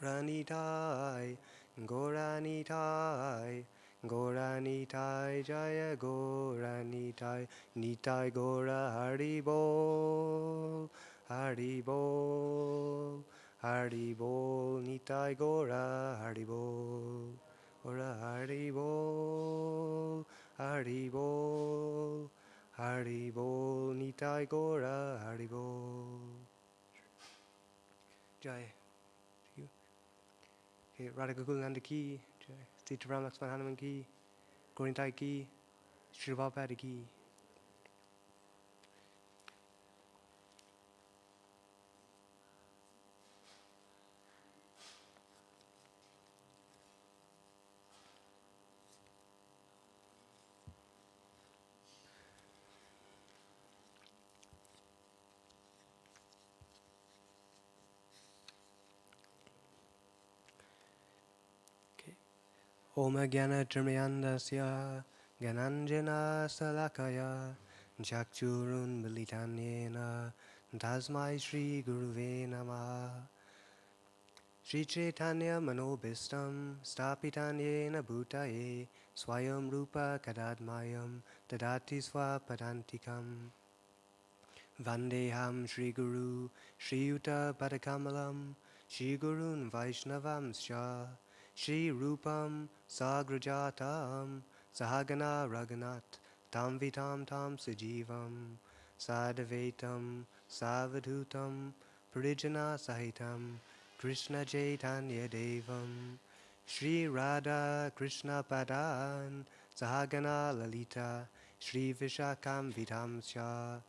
Ranitai, Goranitai, Goranitai, Jaya Goranitai, Nitai Gora Haribol, Haribol, Haribol, Nitai Gora Haribol, Gora Haribol, Haribol, Haribol, Nitai Gora Haribol. Jai. Radha Gokul ki, Sita Ram Lakshman Hanuman ki, Gorintai ki, Sri Prabhupada ki. Om Gyana Trimayandasya Gananjana Salakaya Chakchurun Militanyena Tasmai Shri Guruve Namaha. Shri Chaitanya Manobhistam Stapitanyena Bhutaye Swayam Rupa Kadadmayam Tadati Swapadantikam. Vandeham Shri Guru Shri Yuta Padakamalam Shri Gurun Vaishnavamscha Shri Rupam Sagrajatam Sahagana Raghunath Tam Vitam Tam Sajivam Sadavaitam Savadhutam Parijana Sahitam Krishna Chaitanya Devam Shri Radha Krishna Padan Sahagana Lalita Shri Vishakam Vidamscha.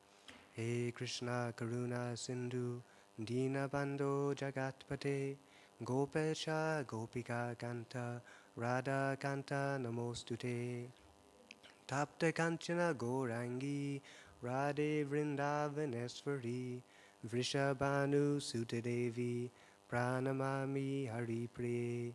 He Krishna Karuna Sindhu Dinabandho Jagatpate Gopesha Gopika Kanta Radha Kanta Namostute. Tapta Kanchana Gourangi Radhe Vrindavaneshwari Vrishabhanu Sutadevi Pranamami Haripriye.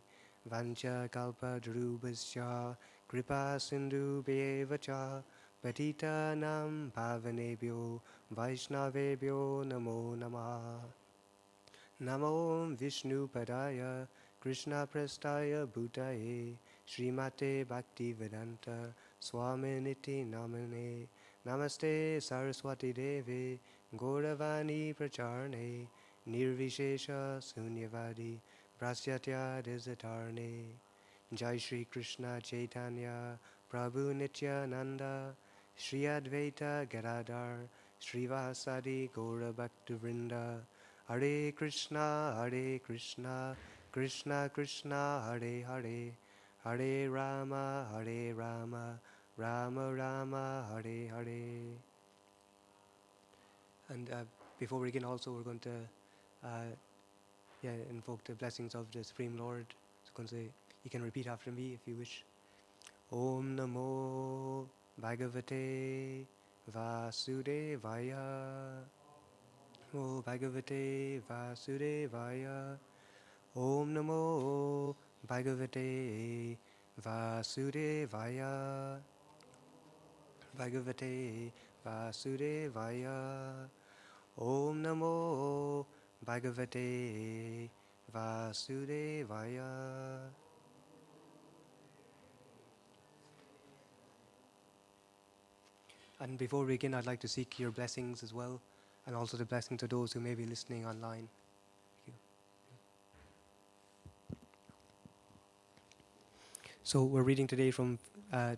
Vancha Kalpa Drubascha Kripa Sindhu Bevacha Patita Nam Pavanebhyo Vaishnavebhyo Namo Namaha. Namo Vishnu Padaya Krishna Prastaya Bhutaye Srimate Bhaktivedanta Swaminiti Namane. Namaste Saraswati Devi Gauravani Pracharne Nirvishesha Sunyavadi Prasyatya Desatarne. Jai Shri Krishna Chaitanya Prabhu Nityananda Shri Advaita Gadadhar Srivasadi Gaura Bhaktivinoda. Hare Krishna, Krishna Krishna, Hare Hare, Hare Rama, Rama Rama, Hare Hare. And before we begin also, we're going to invoke the blessings of the Supreme Lord. So I'm going to say, you can repeat after me if you wish. Om Namo Bhagavate Vasudevaya. Namo Bhagavate Vasudevaya. Om Namo Bhagavate Vasudevaya. Bhagavate Vasudevaya. Om Namo Bhagavate Vasudevaya. And before we begin, I'd like to seek your blessings as well, and also the blessings of those who may be listening online. Thank you. So we're reading today from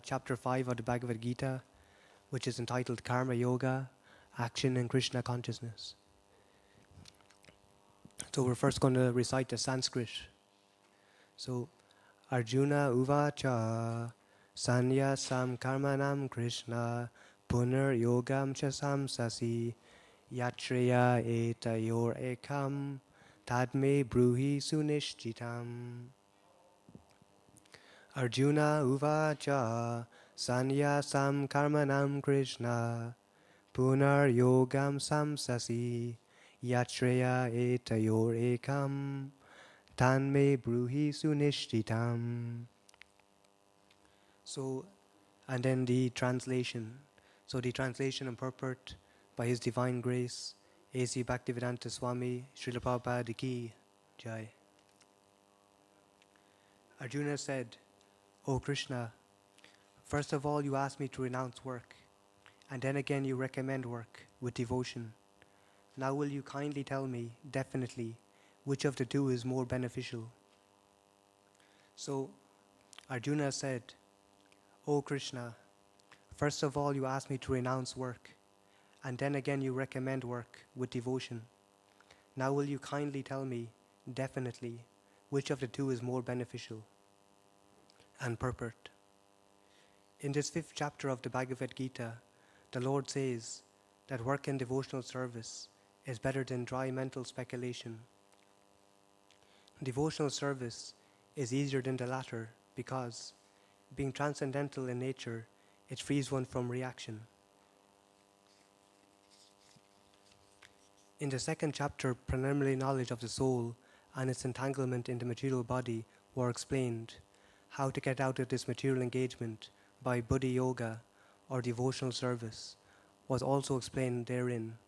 chapter 5 of the Bhagavad Gita, which is entitled Karma Yoga, Action and Krishna Consciousness. So we're first going to recite the Sanskrit. So Arjuna Uvacha Sanyasam Karmanam Krishna Punar Yogam Cha Samsasi Yatreya Etayor Ekam Tadme Bruhi Sunishchitam. Arjuna Uvacha Sanyasam Karmanam Krishna Punar Yogam Samsasi Yatreya Etayor Ekam Tanme Bruhi Sunishtitam. So, and then the translation. So the translation and purport by His Divine Grace, A.C. Bhaktivedanta Swami, Srila Prabhupada Ki Jai. Arjuna said, O Krishna, first of all you ask me to renounce work, and then again you recommend work with devotion. Now will you kindly tell me, definitely, which of the two is more beneficial? So Arjuna said, O Krishna, first of all you ask me to renounce work, and then again you recommend work with devotion. Now will you kindly tell me, definitely, which of the two is more beneficial? And purport. In this 5th chapter of the Bhagavad Gita, the Lord says that work in devotional service is better than dry mental speculation. Devotional service is easier than the latter because, being transcendental in nature, it frees one from reaction. In the 2nd chapter, preliminary knowledge of the soul and its entanglement in the material body were explained. How to get out of this material engagement by buddhi yoga or devotional service was also explained therein.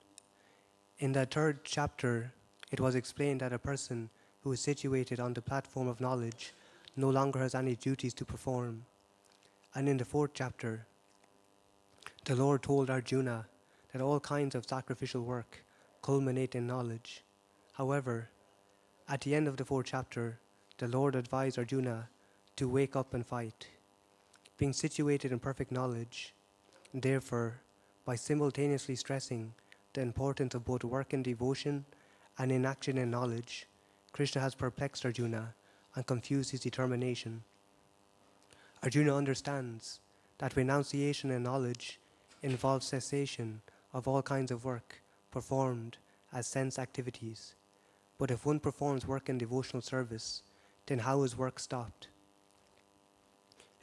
In the 3rd chapter, it was explained that a person who is situated on the platform of knowledge no longer has any duties to perform. And in the 4th chapter, the Lord told Arjuna that all kinds of sacrificial work culminate in knowledge. However, at the end of the 4th chapter, the Lord advised Arjuna to wake up and fight. Being situated in perfect knowledge, therefore, by simultaneously stressing the importance of both work and devotion and inaction and knowledge, Krishna has perplexed Arjuna and confused his determination. Arjuna understands that renunciation and knowledge involves cessation of all kinds of work performed as sense activities. But if one performs work in devotional service, then how is work stopped?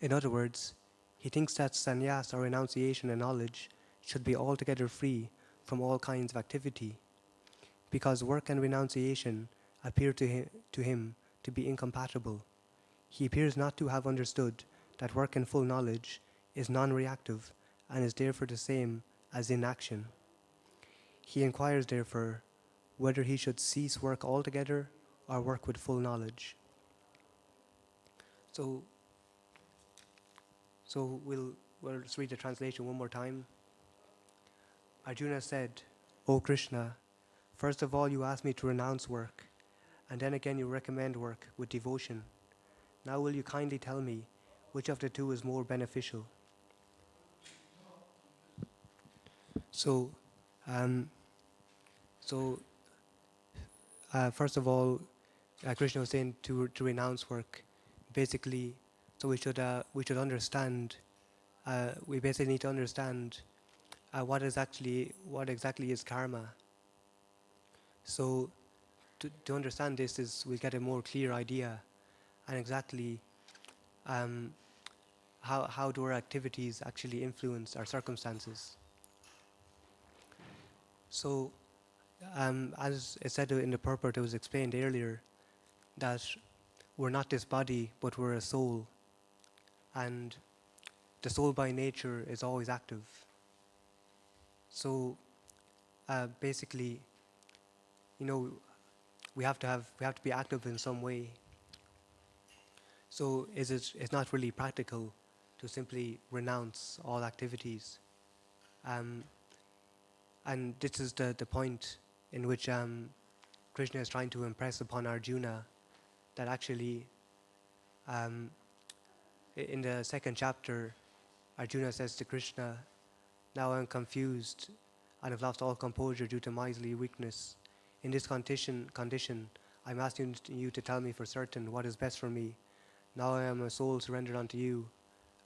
In other words, he thinks that sannyas or renunciation and knowledge should be altogether free from all kinds of activity. Because work and renunciation appear to him to be incompatible, he appears not to have understood that work in full knowledge is non-reactive and is therefore the same as inaction. He inquires therefore whether he should cease work altogether or work with full knowledge. So we'll just read the translation one more time. Arjuna said, O Krishna, first of all you ask me to renounce work, and then again you recommend work with devotion. Now will you kindly tell me which of the two is more beneficial? So first of all, Krishna was saying to renounce work. Basically, so we should understand. We basically need to understand what exactly is karma. So to understand this is we get a more clear idea, and exactly how do our activities actually influence our circumstances. So, as I said in the purport, it was explained earlier that we're not this body, but we're a soul. And the soul by nature is always active. So, basically, we have to be active in some way. So it's not really practical to simply renounce all activities. Um, and this is the point in which Krishna is trying to impress upon Arjuna that actually um, in the second chapter, Arjuna says to Krishna, "Now I am confused and have lost all composure due to miserly weakness. In this condition, I'm asking you to tell me for certain what is best for me. Now I am a soul surrendered unto you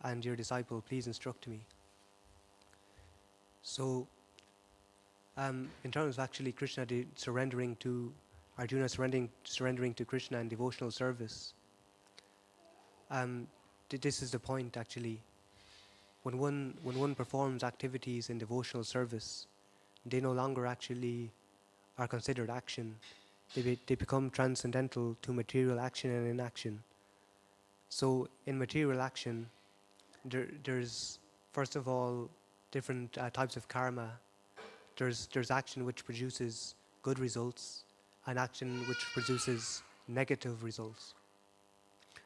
and your disciple. Please instruct me." So, in terms of actually Krishna surrendering to Arjuna, surrendering to Krishna in devotional service, this is the point actually. When one performs activities in devotional service, they no longer actually are considered action. They become transcendental to material action and inaction. So in material action, there's first of all different types of karma. There's action which produces good results, and action which produces negative results.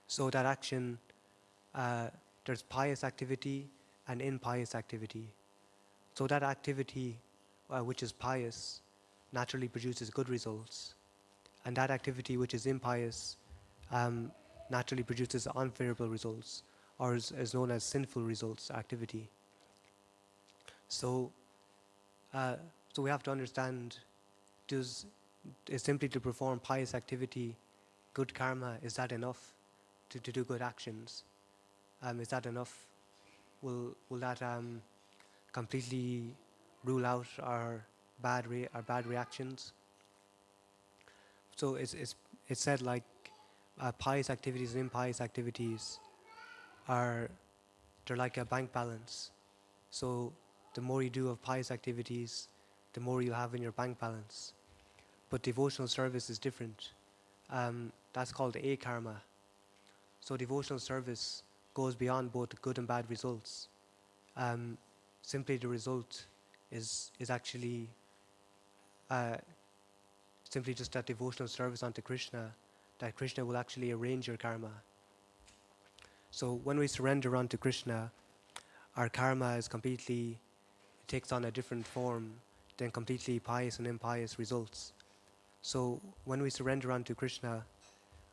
So that action, there's pious activity and impious activity. So that activity which is pious naturally produces good results, and that activity which is impious naturally produces unfavorable results, or is known as sinful results activity. So, so we have to understand: is simply to perform pious activity, good karma, is that enough to do good actions? Is that enough? Will that completely rule out our bad reactions? So it's said like pious activities and impious activities they're like a bank balance. So the more you do of pious activities, the more you'll have in your bank balance. But devotional service is different. That's called a karma. So devotional service goes beyond both good and bad results. Simply the result is actually simply just that devotional service unto Krishna, that Krishna will actually arrange your karma. So when we surrender unto Krishna, our karma is completely, it takes on a different form than completely pious and impious results. So when we surrender unto Krishna,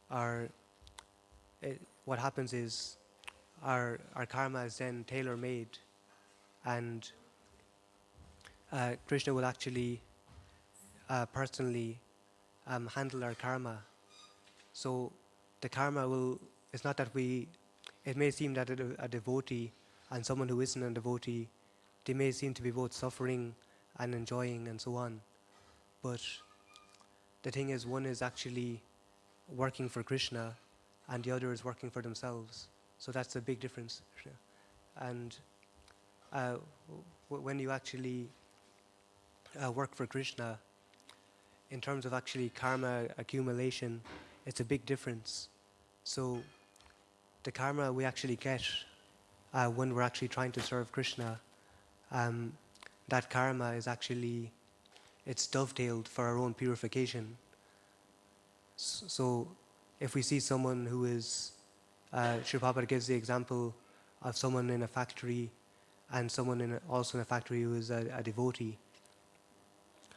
what happens is our karma is then tailor-made, and Krishna will actually personally handle our karma. So the karma it's not that it may seem that a devotee and someone who isn't a devotee, they may seem to be both suffering and enjoying and so on. But the thing is, one is actually working for Krishna and the other is working for themselves. So that's a big difference. And when you actually work for Krishna, in terms of actually karma accumulation, it's a big difference. So the karma we actually get when we're actually trying to serve Krishna, that karma is actually, it's dovetailed for our own purification. So if we see someone who is, Sri Prabhupada gives the example of someone in a factory and someone also in a factory who is a devotee.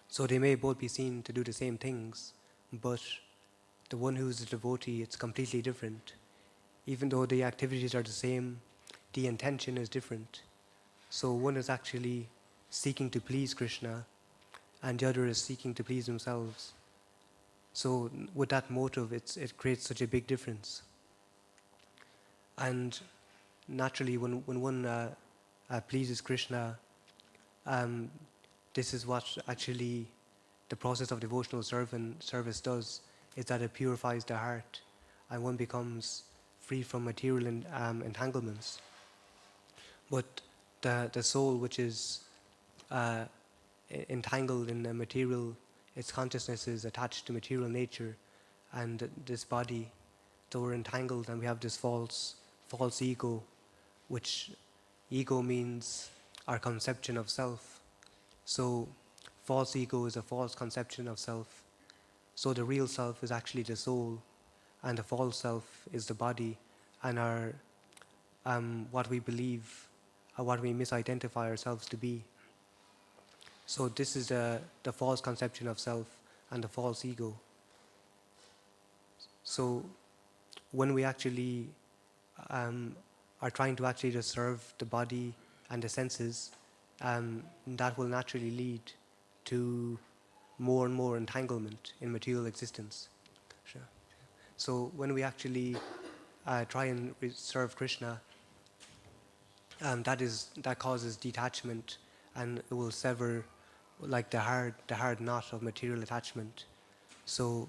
So they may both be seen to do the same things, but the one who is a devotee, it's completely different. Even though the activities are the same, the intention is different. So one is actually seeking to please Krishna, and the other is seeking to please themselves. So with that motive, it creates such a big difference. And naturally, when one pleases Krishna, this is what actually the process of devotional service does, is that it purifies the heart and one becomes free from material entanglements. But the soul which is entangled in the material, its consciousness is attached to material nature and this body, so we're entangled and we have this false ego, which ego means our conception of self. So false ego is a false conception of self. So the real self is actually the soul, and the false self is the body, and our what we believe, what we misidentify ourselves to be. So this is the false conception of self and the false ego. So when we actually are trying to actually just serve the body and the senses, that will naturally lead to more and more entanglement in material existence. Sure. So when we actually try and serve Krishna, that causes detachment, and it will sever like the hard knot of material attachment. So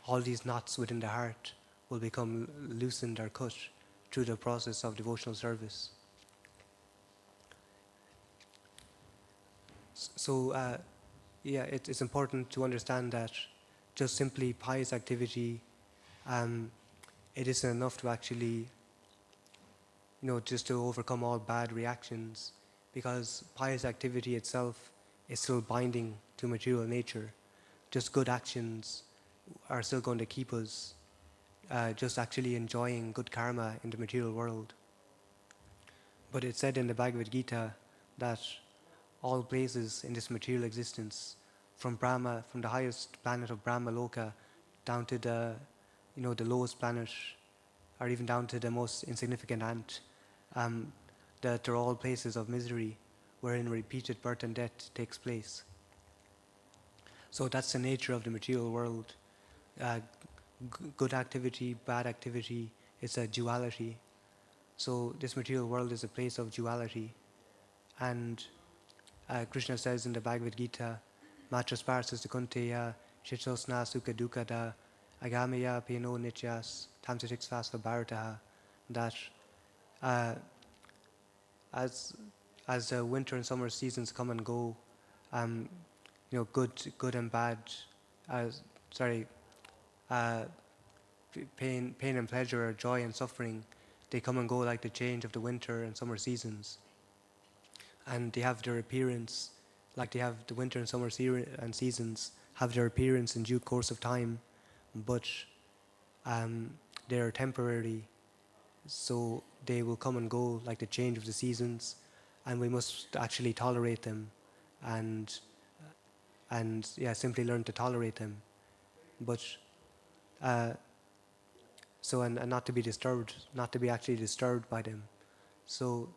all these knots within the heart will become loosened or cut through the process of devotional service. So yeah, it's important to understand that just simply pious activity, it isn't enough to actually, just to overcome all bad reactions, because pious activity itself is still binding to material nature. Just good actions are still going to keep us just actually enjoying good karma in the material world. But it's said in the Bhagavad Gita that all places in this material existence, from Brahma, from the highest planet of Brahma Loka, down to the lowest planet, or even down to the most insignificant ant, that they're all places of misery, wherein repeated birth and death takes place. So that's the nature of the material world. Good activity, bad activity, it's a duality. So this material world is a place of duality. And Krishna says in the Bhagavad Gita, Matrasparsas Kunteya, Shitosna Sukha Dukada, Agamaya Pino Nityas, Tamsatiksvasva Bharataha, that as the winter and summer seasons come and go, good and bad, pain and pleasure, or joy and suffering, they come and go like the change of the winter and summer seasons. And they have their appearance, like they have the winter and summer and seasons have their appearance in due course of time, but they are temporary, so they will come and go like the change of the seasons, and we must actually tolerate them, and simply learn to tolerate them, but and not to be disturbed, not to be actually disturbed by them. So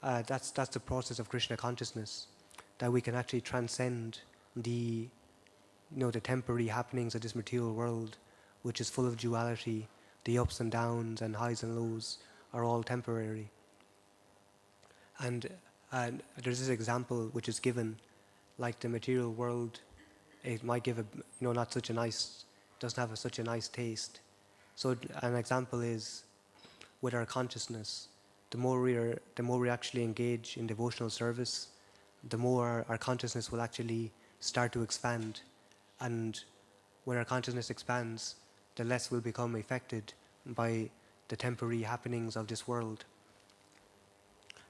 that's the process of Krishna consciousness, that we can actually transcend the temporary happenings of this material world, which is full of duality. The ups and downs and highs and lows are all temporary. And there's this example which is given, like the material world, it might give not such a nice, doesn't have such a nice taste. So an example is with our consciousness. The more we actually engage in devotional service, the more our consciousness will actually start to expand. And when our consciousness expands, the less we'll become affected by the temporary happenings of this world.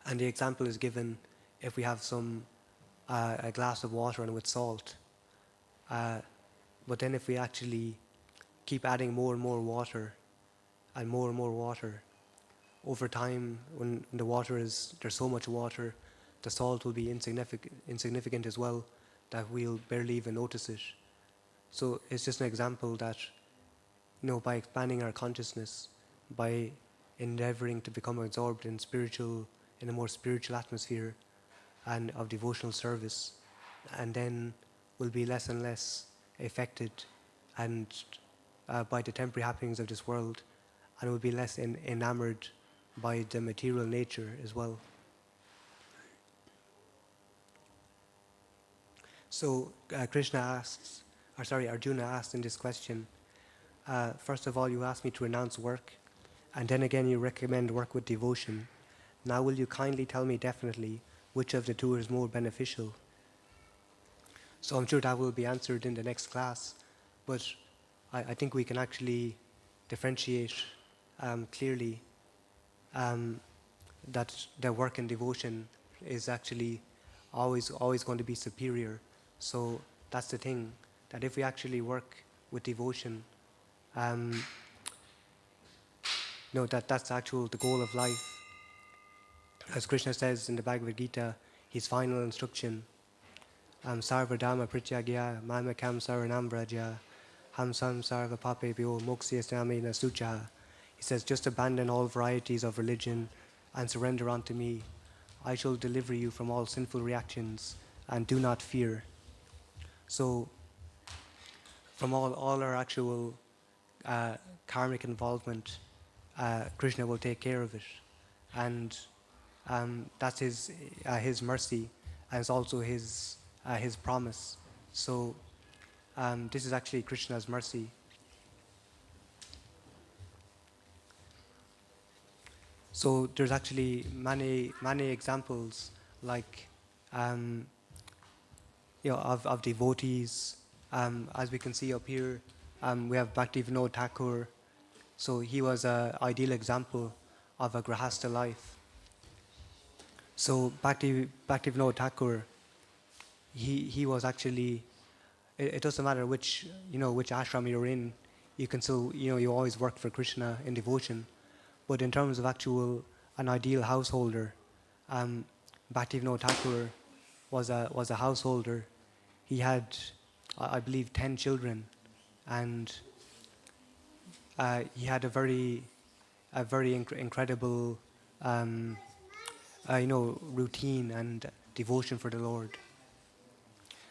And the example is given if we have a glass of water and with salt. But then if we actually keep adding more and more water, and more water, over time, when there's so much water, the salt will be insignificant as well, that we'll barely even notice it. So it's just an example that, by expanding our consciousness, by endeavoring to become absorbed in a more spiritual atmosphere and of devotional service, and then we'll be less and less affected and by the temporary happenings of this world, and we'll be less enamored by the material nature as well. So Arjuna asked in this question, first of all, you asked me to renounce work, and then again you recommend work with devotion. Now will you kindly tell me definitely which of the two is more beneficial? So I'm sure that will be answered in the next class, but I think we can actually differentiate clearly that the work and devotion is actually always going to be superior. So that's the thing, that if we actually work with devotion. That's actual the goal of life. As Krishna says in the Bhagavad Gita, his final instruction, Sarva Dhamma Pratyagya Mamakam Saranam Vraja Hamsam Sarva Papebhyo Moksyasami Nasucha. He says, just abandon all varieties of religion and surrender unto me. I shall deliver you from all sinful reactions, and do not fear. So, from all our actual karmic involvement, Krishna will take care of it. And that's his mercy, and it's also his promise. So this is actually Krishna's mercy. So there's actually many examples, like of devotees. As we can see up here, we have Bhaktivedanta Thakur. So he was an ideal example of a grahastha life. So Bhaktivedanta Thakur, he was actually, it doesn't matter which ashram you're in, you can still, you always work for Krishna in devotion. But in terms of an ideal householder, Bhaktivedanta Thakur was a householder. He had, I believe, 10 children, and he had a very incredible routine and devotion for the Lord.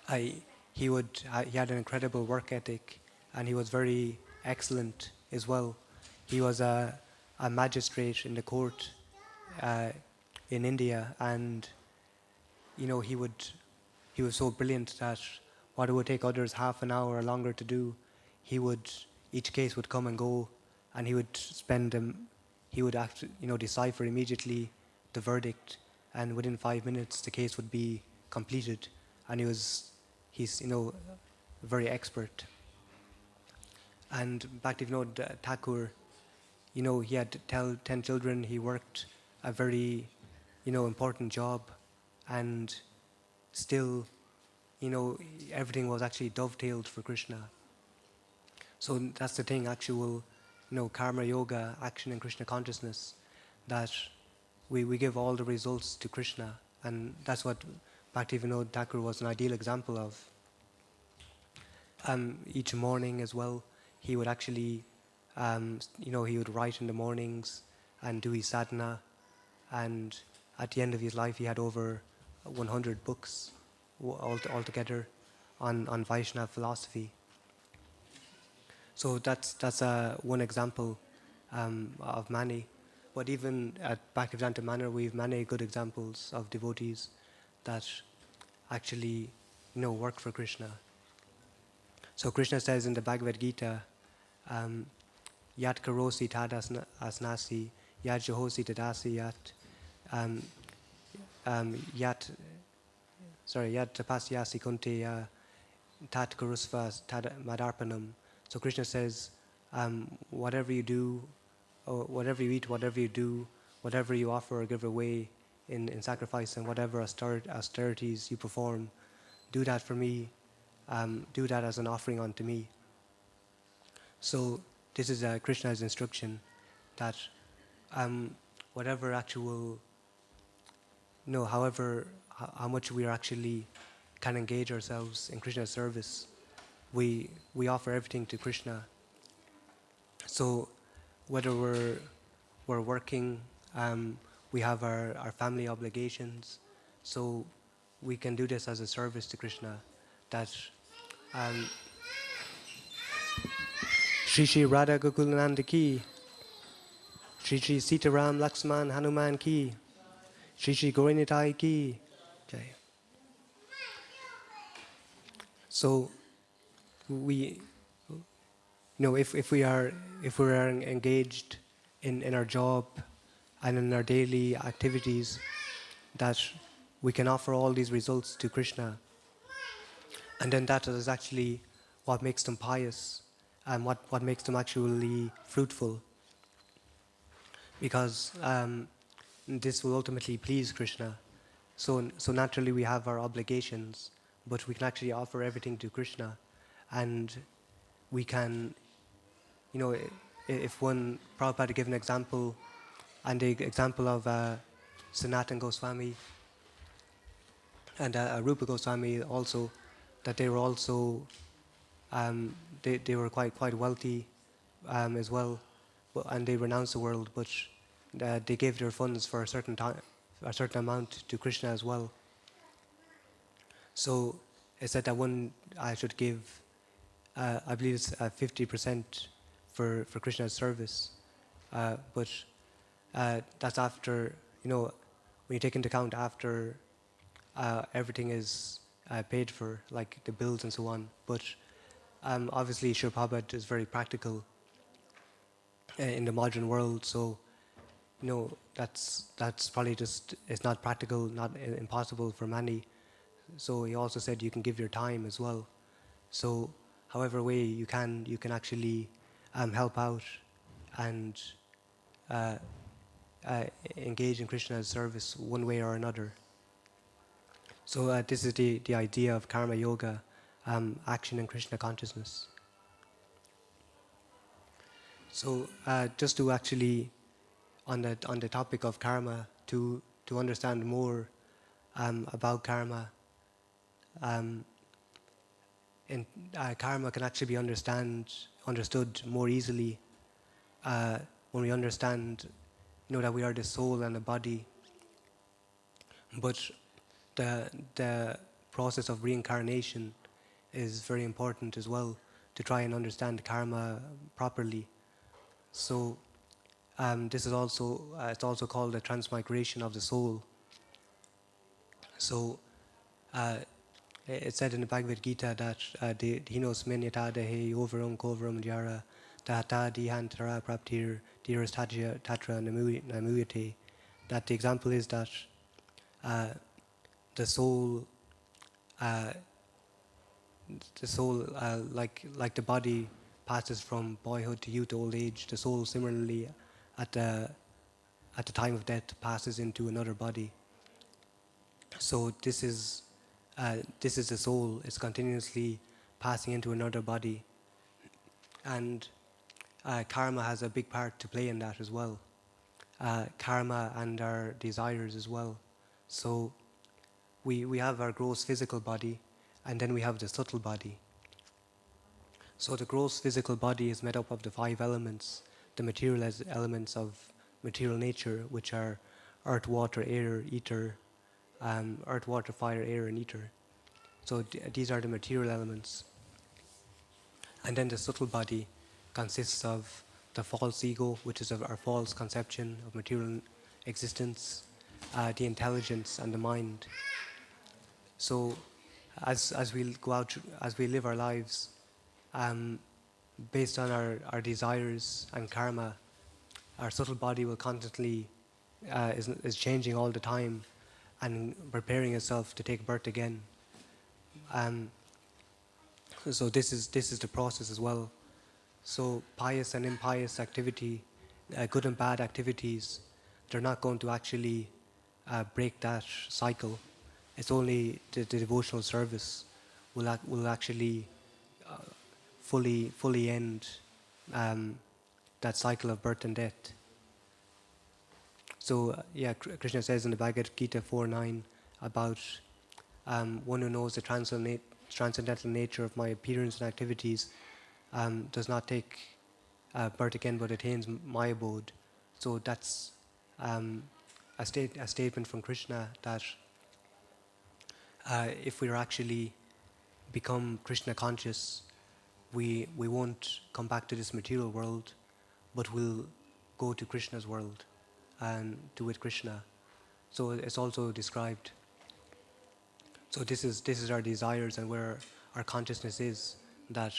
He had an incredible work ethic, and he was very excellent as well. He was a magistrate in the court in India, and he was so brilliant that what it would take others half an hour or longer to do, each case would come and go, and he would decipher immediately the verdict, and within 5 minutes the case would be completed, and he's very expert. And Bhaktivedanta Thakur, he had 10 children. He worked a very important job, and still everything was actually dovetailed for Krishna. So that's the thing, actual karma yoga, action in Krishna consciousness, that we give all the results to Krishna, and that's what Bhaktivedanta Thakur was an ideal example of. Each morning as well, he would actually, he would write in the mornings and do his sadhana, and at the end of his life he had over 100 books altogether on Vaishnava philosophy. So that's one example of many. But even at Bhaktivedanta Manor, we have many good examples of devotees that actually work for Krishna. So Krishna says in the Bhagavad Gita, Yat karosi tad asnasi, yat jahosi tadasi yat, yat tapasyasi kunteya, tat karusva tad madarpanam. So Krishna says, whatever you do, or whatever you eat, whatever you do, whatever you offer or give away in sacrifice, and whatever austerities you perform, do that for me, do that as an offering unto me. So this is Krishna's instruction, that whatever actual, however, how much we are actually can engage ourselves in Krishna's service, we offer everything to Krishna. So whether we're working, we have our family obligations, so we can do this as a service to Krishna. That Shri Shri Radha Gokulananda ki, Shri Shri Sitaram Laxman Hanuman ki, Shri Shri Gauranitai ki. Jai. So we, if we are engaged in our job and in our daily activities, that we can offer all these results to Krishna, and then that is actually what makes them pious and what makes them actually fruitful, because this will ultimately please Krishna. So naturally we have our obligations, but we can actually offer everything to Krishna, and we can, if one Prabhupada gave an example, and the example of Sanatan Goswami and Rupa Goswami also, that they were also they were quite wealthy as well, and they renounced the world, but they gave their funds for a certain time, a certain amount to Krishna as well. So it said that one should give, I believe it's 50% for Krishna's service, but that's after, when you take into account after everything is paid for, like the bills and so on. But obviously, Srila Prabhupada is very practical in the modern world, so that's probably just, it's not practical, not impossible for many. So he also said you can give your time as well. So however way you can actually help out and engage in Krishna's service one way or another. So this is the idea of karma yoga, action in Krishna consciousness. So just to actually, on the topic of karma, to understand more about karma, and karma can actually be understood more easily when we understand, that we are the soul and the body. But the process of reincarnation is very important as well, to try and understand karma properly. So this is also it's also called the transmigration of the soul. So it said in the Bhagavad Gita that hinos menyata dehe overam kovaram jara tata dihantara praptir diras tatra namuyate, that the example is that the soul like the body passes from boyhood to youth to old age, the soul similarly at the time of death passes into another body. So this is the soul. It's continuously passing into another body, and karma has a big part to play in that as well. Karma and our desires as well. So we have our gross physical body, and then we have the subtle body. So the gross physical body is made up of the 5 elements, the material elements of material nature, which are earth, water, air, ether, earth, water, fire, air, and ether. So these are the material elements. And then the subtle body consists of the false ego, which is our false conception of material existence, the intelligence, and the mind. So as we go out, as we live our lives, based on our desires and karma, our subtle body will constantly is changing all the time and preparing itself to take birth again. So this is the process as well. So pious and impious activity, good and bad activities, they're not going to actually break that cycle. It's only the devotional service will actually fully end that cycle of birth and death. So Krishna says in the Bhagavad Gita 4:9 about one who knows the transcendental nature of my appearance and activities does not take birth again but attains my abode. So that's a statement from Krishna that if we actually become Krishna conscious, we won't come back to this material world, but we'll go to Krishna's world and do with Krishna. So it's also described. So this is our desires and where our consciousness is, that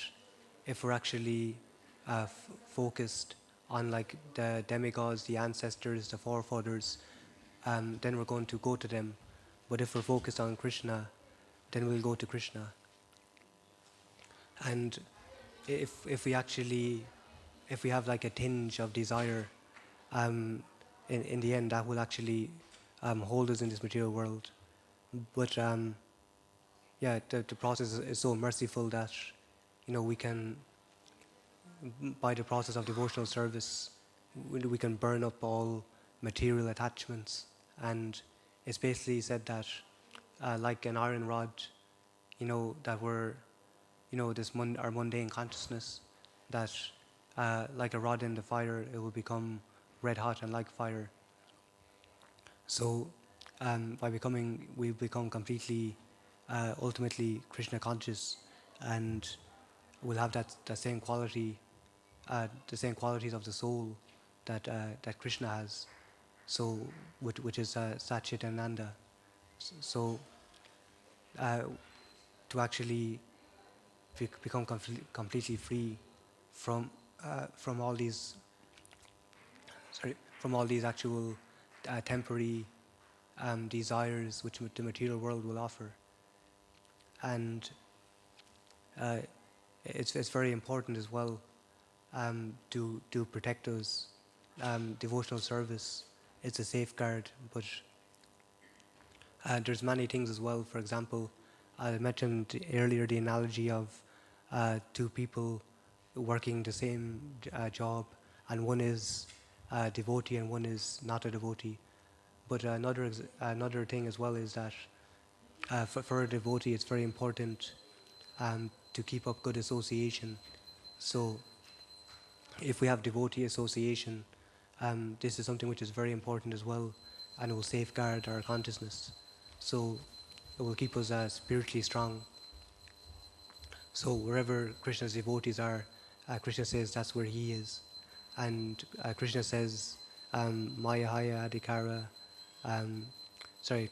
if we're actually focused on like the demigods, the ancestors, the forefathers, then we're going to go to them. But if we're focused on Krishna, then we'll go to Krishna. And if we have like a tinge of desire, in the end that will actually hold us in this material world. But the process is so merciful that we can by the process of devotional service, we can burn up all material attachments. And it's basically said that, like an iron rod, that we're, our mundane consciousness, that like a rod in the fire, it will become red hot and like fire. So we become completely, ultimately Krishna conscious, and we'll have that same quality, the same qualities of the soul that Krishna has. So, which is Satchit and Nanda. So, to actually become completely free from all these, from all these actual temporary desires which the material world will offer. And it's very important as well to protect those. Devotional service is a safeguard, but there's many things as well. For example, I mentioned earlier the analogy of two people working the same job, and one is a devotee and one is not a devotee. But another thing as well is that for a devotee, it's very important to keep up good association. So, if we have devotee association, this is something which is very important as well, and it will safeguard our consciousness. So, it will keep us spiritually strong. So, wherever Krishna's devotees are, Krishna says that's where he is. And Krishna says, Maya Haya Adhikara,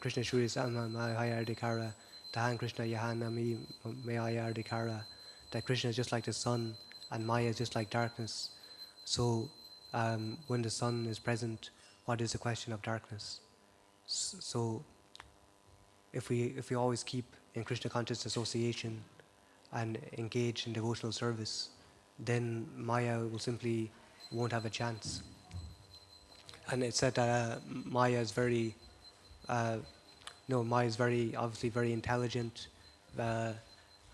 Krishna Shuri Sama Maya Haya Adhikara, Tahan Krishna Yahana Mi Maya Adhikara, that Krishna is just like the sun and Maya is just like darkness. So, when the sun is present, what is the question of darkness? So, if we always keep in Krishna conscious association and engage in devotional service, then Maya will simply won't have a chance. And it's said that Maya is very, Maya is obviously very intelligent,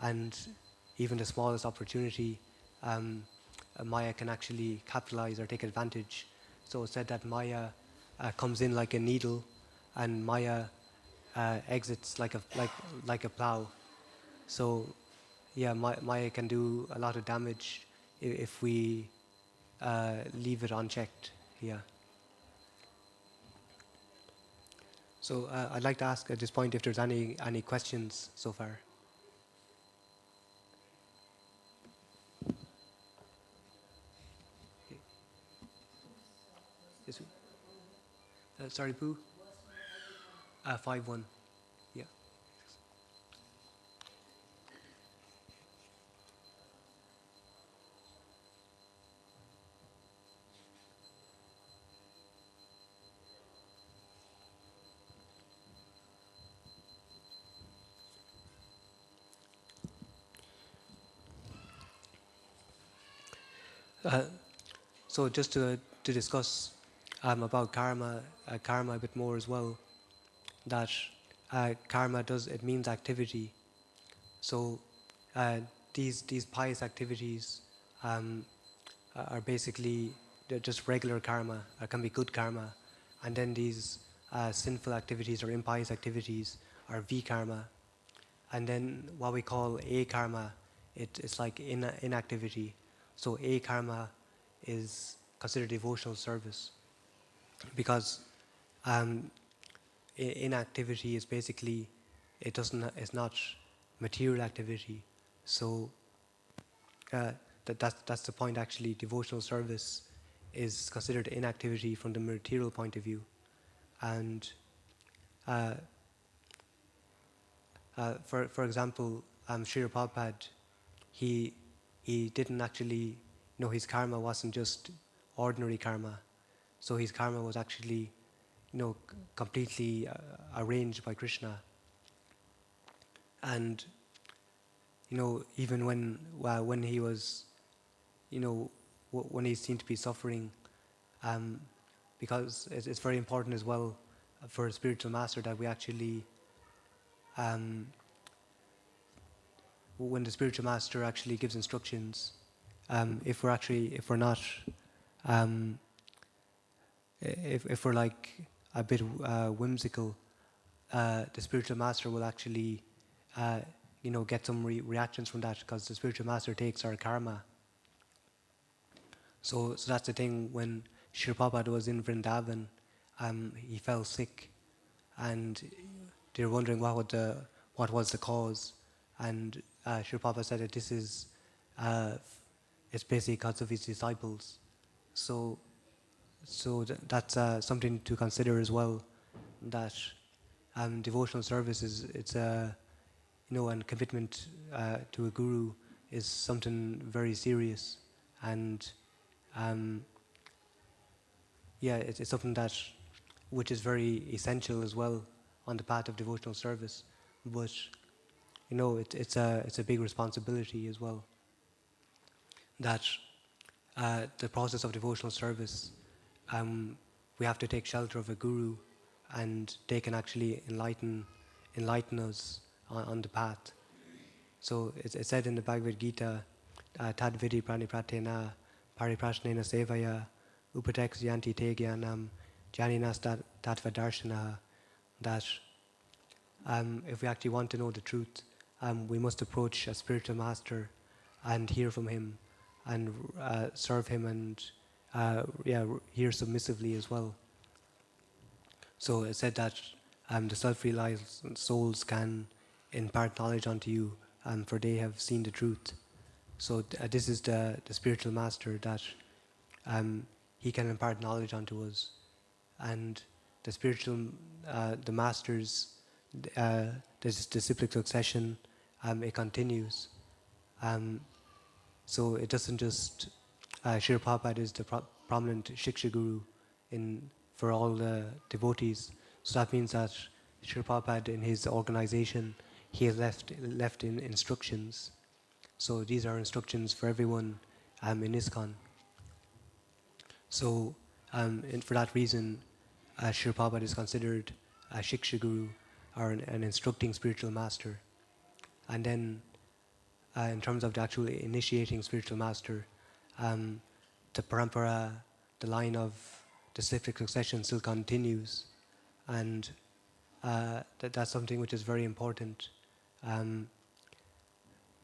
and even the smallest opportunity, Maya can actually capitalize or take advantage. So it's said that Maya comes in like a needle, and Maya exits like a plow. So, yeah, Maya can do a lot of damage if we leave it unchecked. Yeah. So I'd like to ask at this point if there's any questions so far. Yes. Sorry, Pooh. 5-1. Yeah. So just to discuss about karma a bit more as well, that karma means activity. So these pious activities are basically they're just regular karma, or can be good karma, and then these sinful activities or impious activities are vikarma, and then what we call a karma, it's like inactivity. So a karma is considered devotional service, because inactivity is basically it's not material activity. So that's the point. Actually, devotional service is considered inactivity from the material point of view, and for example, Srila Prabhupada, he didn't actually his karma wasn't just ordinary karma. So his karma was actually completely arranged by Krishna. And even when he was when he seemed to be suffering, because it's very important as well for a spiritual master that we actually when the spiritual master actually gives instructions, if we're not, if we're like a bit whimsical, the spiritual master will actually, get some reactions from that, because the spiritual master takes our karma. So that's the thing. When Srila Prabhupada was in Vrindavan, he fell sick, and they were wondering what was the cause. And Srila Prabhupada said that this is, it's basically because of his disciples. So that's something to consider as well. That devotional service it's and commitment to a guru is something very serious, and it's something which is very essential as well on the path of devotional service. But it's a big responsibility as well. That the process of devotional service, we have to take shelter of a guru, and they can actually enlighten us on the path. So it's said in the Bhagavad Gita, Tad vidi pranipratena pariprashnena sevaya upatex yanti te gyanam janinas tattva darshana, that if we actually want to know the truth, we must approach a spiritual master and hear from him, and serve him, and hear submissively as well. So it said that the self-realized souls can impart knowledge unto you, for they have seen the truth. So this is the spiritual master, that he can impart knowledge unto us. And the spiritual, the masters, the cyclic succession, it continues. So it doesn't just, Srila Prabhupada is the prominent Shiksha Guru for all the devotees. So that means that Srila Prabhupada, in his organization, he has left in instructions. So these are instructions for everyone in ISKCON. So for that reason, Srila Prabhupada is considered a Shiksha Guru, or an instructing spiritual master. And then in terms of the actual initiating spiritual master, the parampara, the line of the cyclic succession still continues, and that's something which is very important.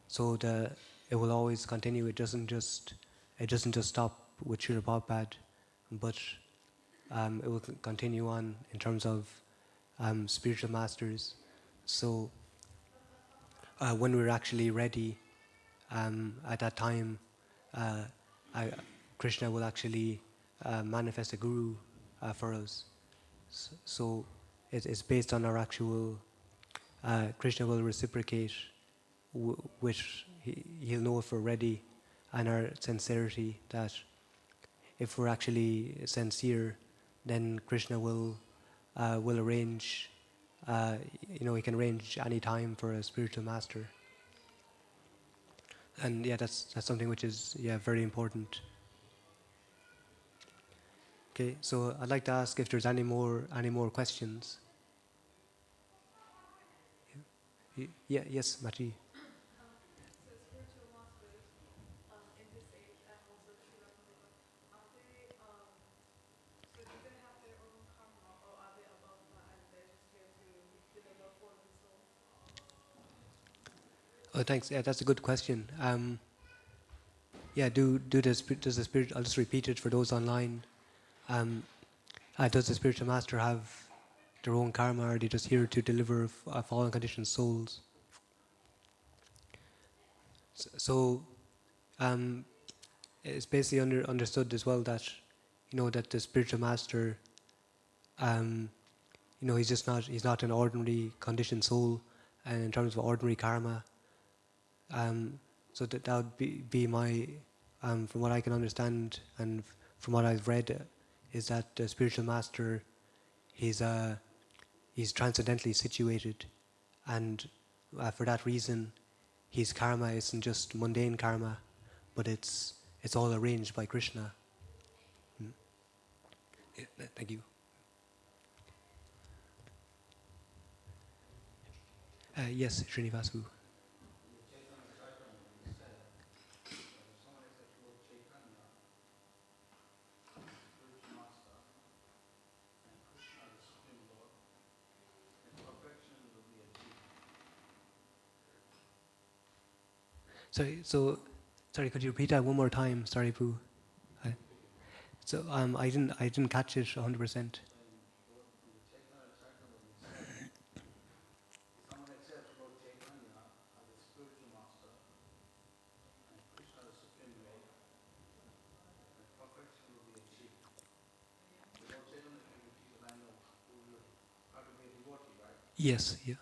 So it will always continue. It doesn't just stop with Srila Prabhupada, but it will continue on in terms of spiritual masters. So when we're actually ready, at that time, Krishna will actually manifest a guru for us. So it's based on our actual. Krishna will reciprocate, which he'll know if we're ready, and our sincerity. That if we're actually sincere, then Krishna will arrange. He can arrange any time for a spiritual master. And that's something which is very important. Okay, so I'd like to ask if there's any more questions. Yeah, yes, Mati. So spiritual masters in this age and also Srila Prabhupada, are they so do they have their own karma, or are they above that and they're just here to deliver for the soul? Oh, thanks. Yeah, that's a good question. Does the spirit? I'll just repeat it for those online. Does the spiritual master have their own karma, or are they just here to deliver fallen conditioned souls? So, it's basically understood as well that that the spiritual master, he's not an ordinary conditioned soul, and in terms of ordinary karma. So that would be my, from what I can understand and from what I've read, is that the spiritual master, he's transcendently situated, and for that reason, his karma isn't just mundane karma, but it's all arranged by Krishna. Thank you. Yes, Srinivasu. Sorry, could you repeat that one more time? Sorry, Pooh. I didn't catch it 100%. Yes, yeah.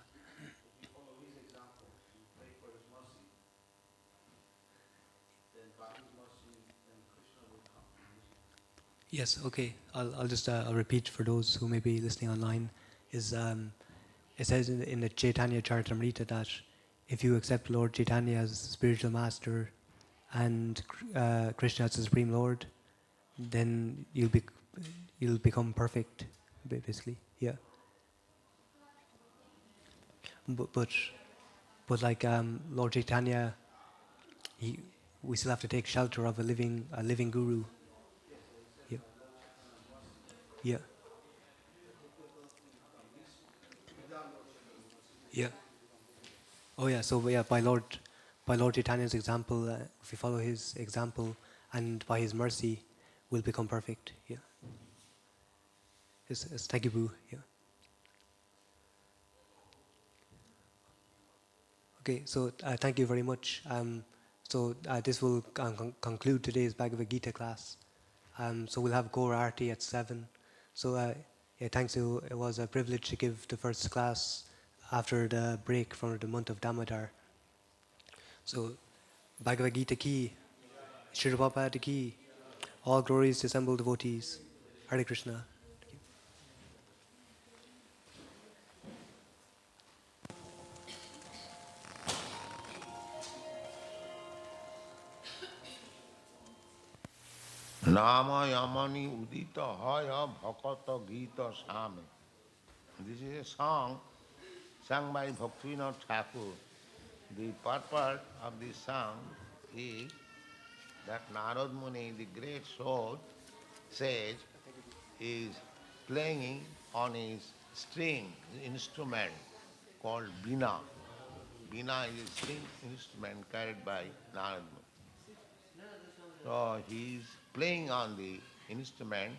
Yes, okay. I'll just I'll repeat for those who may be listening online. Is It says in the Chaitanya Charitamrita that if you accept Lord Chaitanya as spiritual master and Krishna as the supreme Lord, then you'll become perfect, basically. Yeah. But but, but like Lord Chaitanya, we still have to take shelter of a living guru. Yeah. Yeah. Yeah. Oh yeah. So yeah, by Lord Chaitanya's example, if we follow his example, and by his mercy, we'll become perfect. Yeah. Yes, thank you, Boo. Yeah. Okay. So thank you very much. This will conclude today's Bhagavad Gita class. So we'll have Gaur Arati at 7. So yeah, thanks. It was a privilege to give the first class after the break from the month of Damodar. So Bhagavad Gita ki, Srila Prabhupada ki, all glories to assembled devotees. Hare Krishna. Nama Yamani Udita Haya Bhakata Gita Same. This is a song sung by Bhaktivinoda Thakur. The purport of this song is that Narad Muni, the great sage, is playing on his string instrument called Bina. Bina is a string instrument carried by Narad Muni. So he is playing on the instrument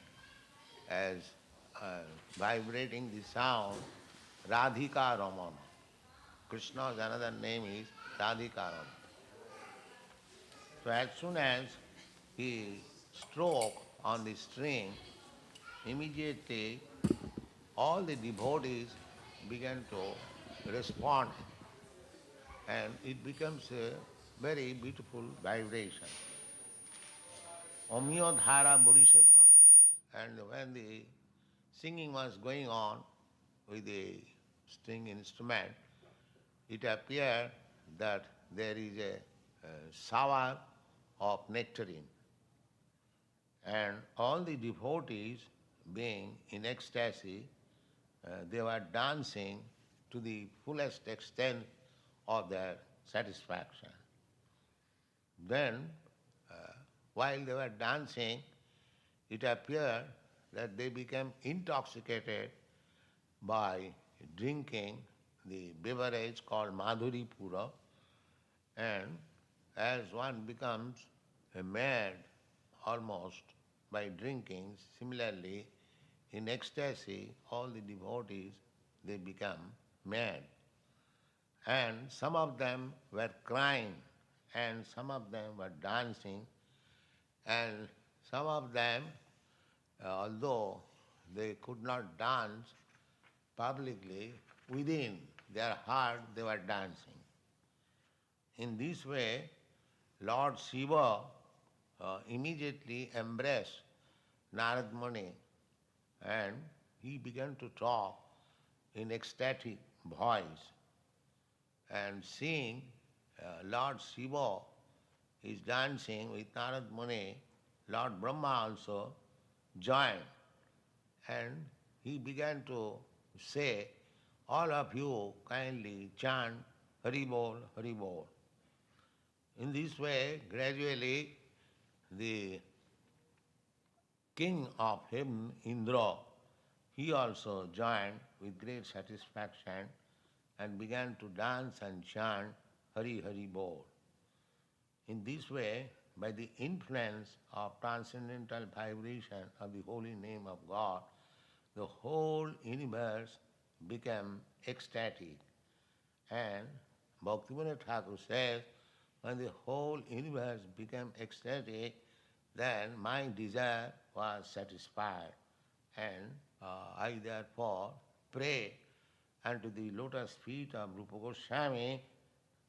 as vibrating the sound Radhika Ramana. Krishna's another name is Radhika Ramana. So as soon as he struck on the string, immediately all the devotees began to respond, and it becomes a very beautiful vibration. Omyo dhara burishakhana. And when the singing was going on with the string instrument, it appeared that there is a shower of nectarine. And all the devotees, being in ecstasy, they were dancing to the fullest extent of their satisfaction. Then, while they were dancing, it appeared that they became intoxicated by drinking the beverage called Madhuri Pura, and as one becomes mad almost by drinking, similarly in ecstasy all the devotees, they become mad. And some of them were crying, and some of them were dancing, and some of them, although they could not dance publicly, within their heart they were dancing. In this way, Lord Shiva immediately embraced Narad Muni, and he began to talk in ecstatic voice. And seeing Lord Shiva is dancing with Narad Muni, Lord Brahma also joined, and he began to say, all of you kindly chant Hari Bol, Hari Bol. In this way, gradually, the king of heaven, Indra, he also joined with great satisfaction and began to dance and chant Hari Hari Bol. In this way, by the influence of transcendental vibration of the holy name of God, the whole universe became ecstatic. And Bhaktivedanta Thakur says, when the whole universe became ecstatic, then my desire was satisfied. And I therefore pray unto the lotus feet of Rupa Goswami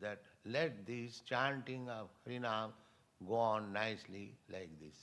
that let this chanting of Harinam go on nicely like this.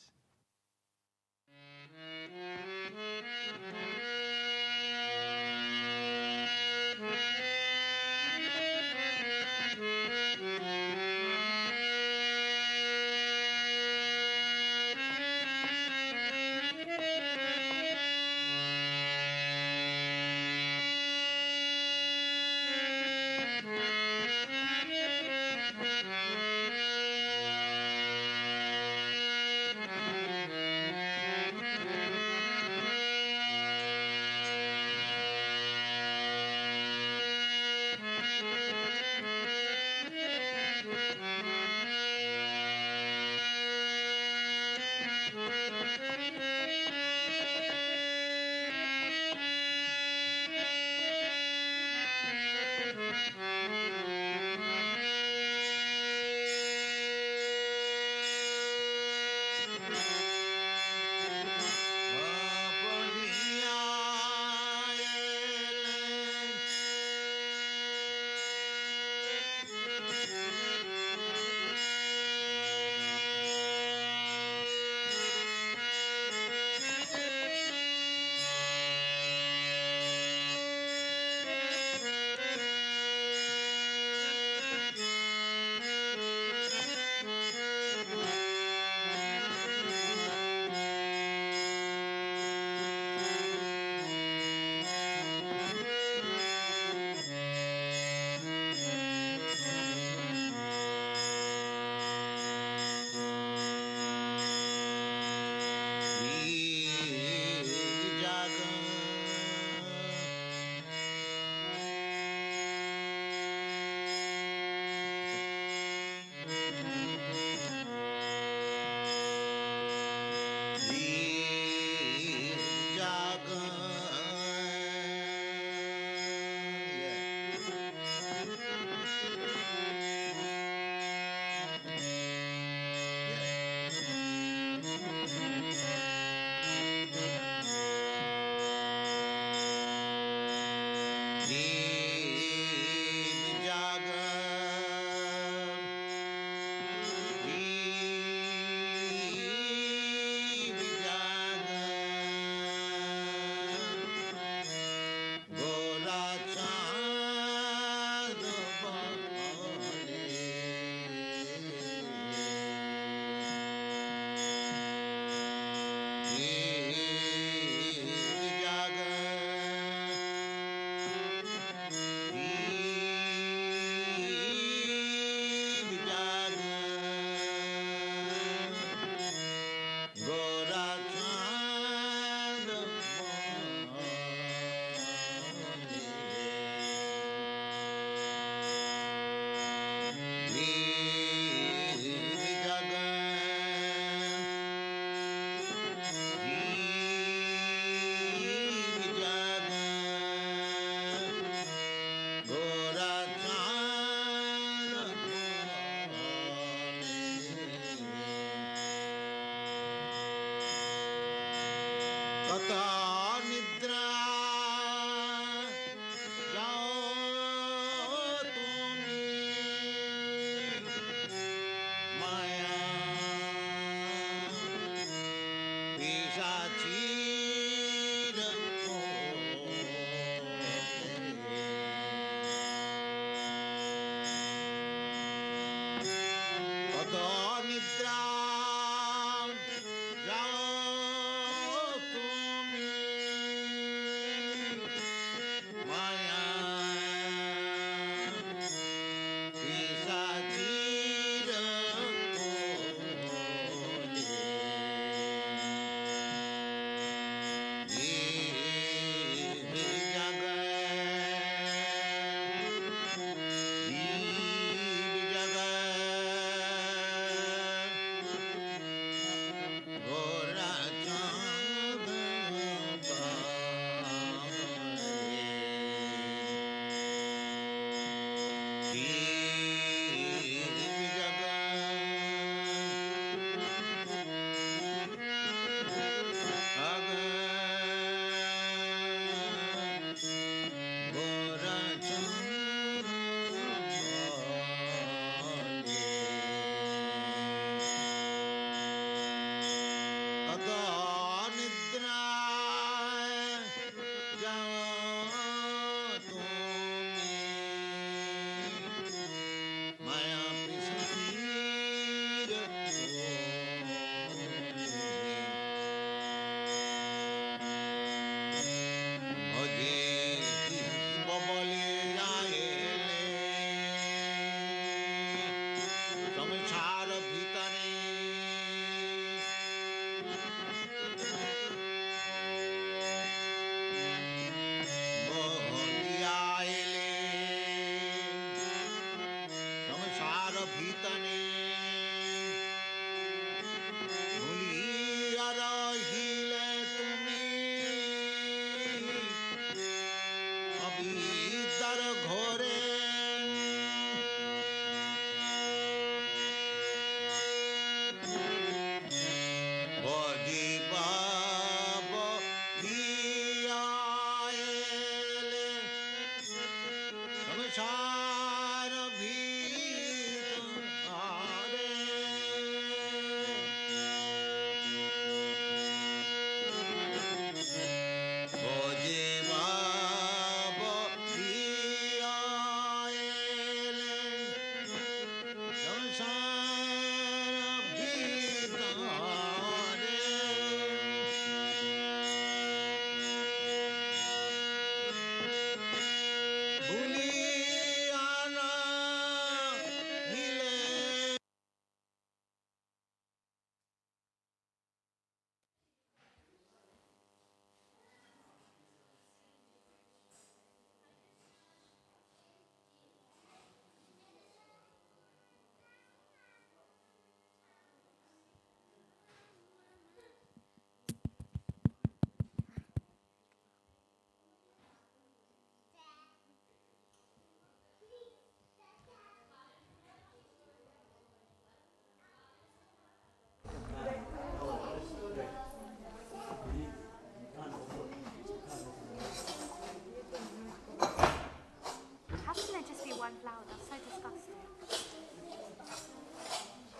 How can there just be one flower? That's so disgusting.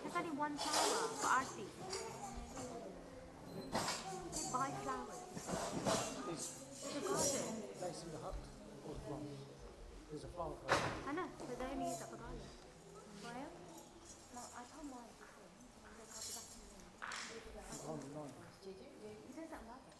There's only one flower for Aarti. They buy flowers. The garden. Facing the hut or the plant. There's a flower garden. I know, but they only use that for garden. Why? No, I told Mike. He doesn't love it.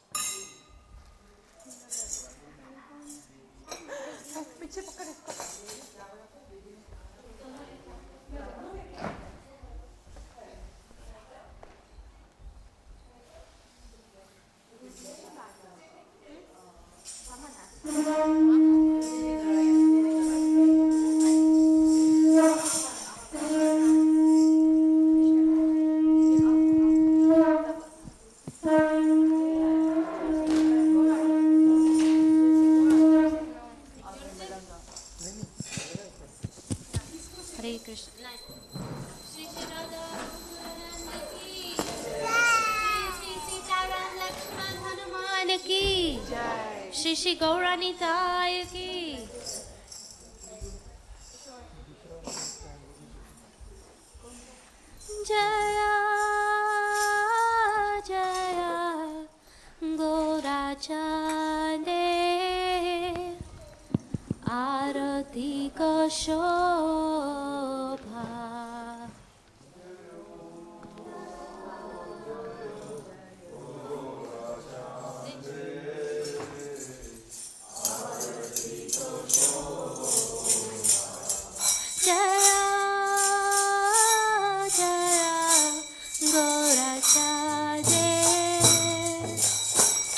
Hare Krishna. Shri Shri Radha Ki Shri Sitaram Lakshman Hanuman Ki Shri Shri Gauranitai Ki Jaya Jaya Gaurachande Arati Ka Shobha Jaya Jaya Gaurachande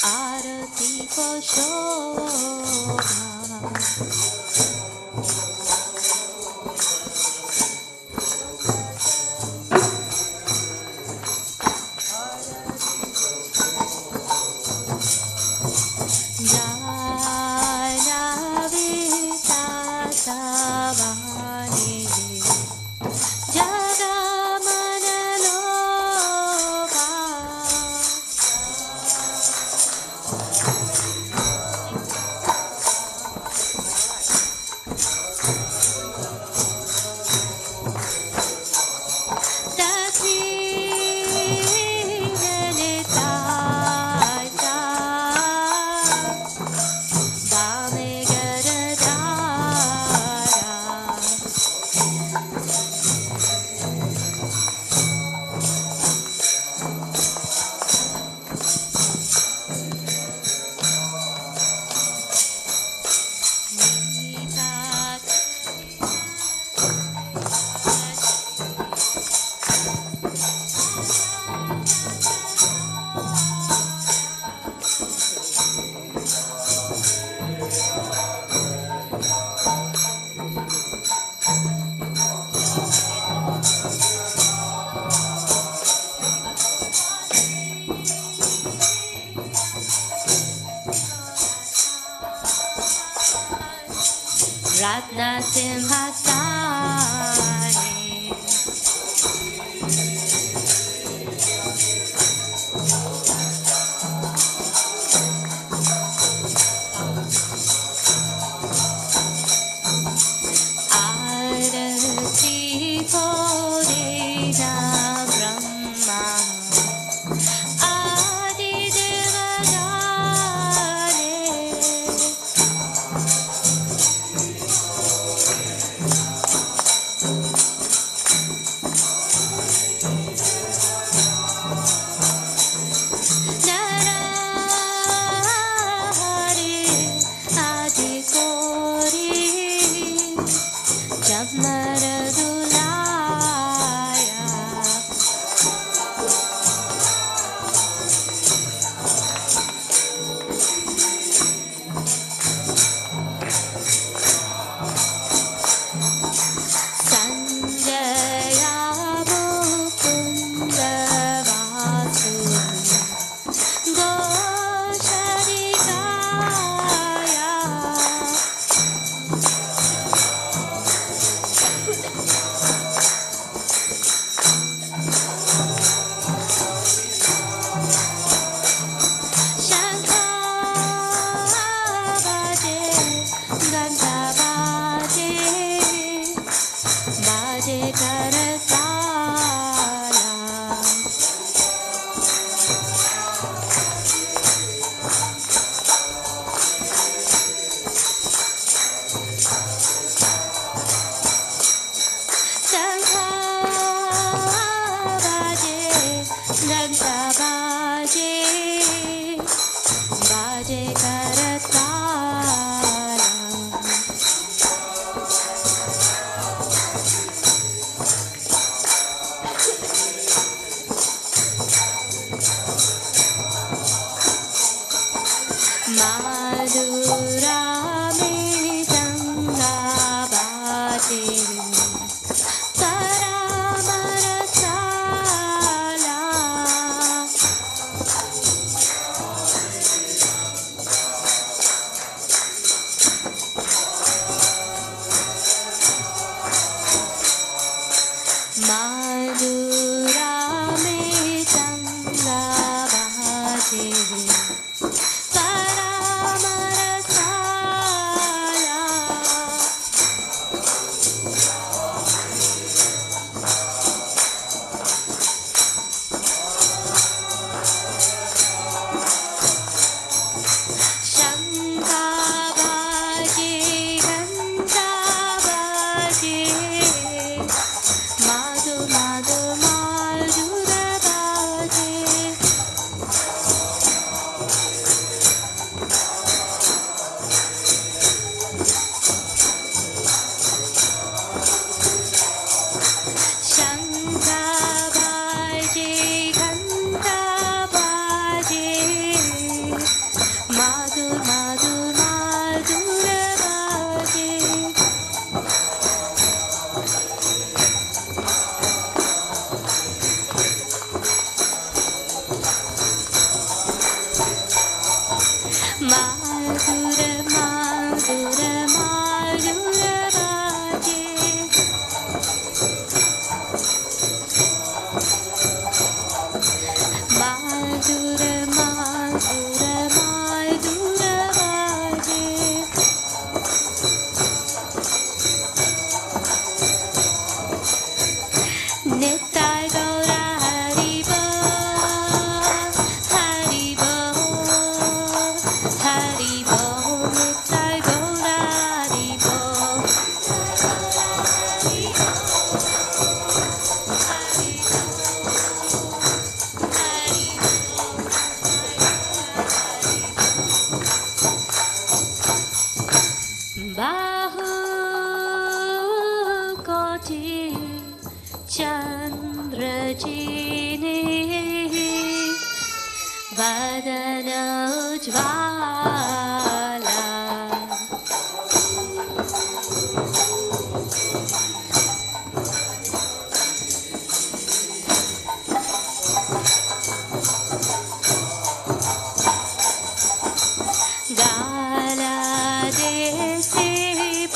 Arati Ka Shobha Jana Vita Savana Ratna Simhasane. Arati Purina Brahma Adi Narahari Adi Kori Jab Maradulaya Sanjaya Mukunda Vasu Gosharikaya Shankha Ganta Baje Karatala Shankha Ganta Baje Karatala Madhurami Sangabhati Paramarasala Madhurami Sangabhati Gala desi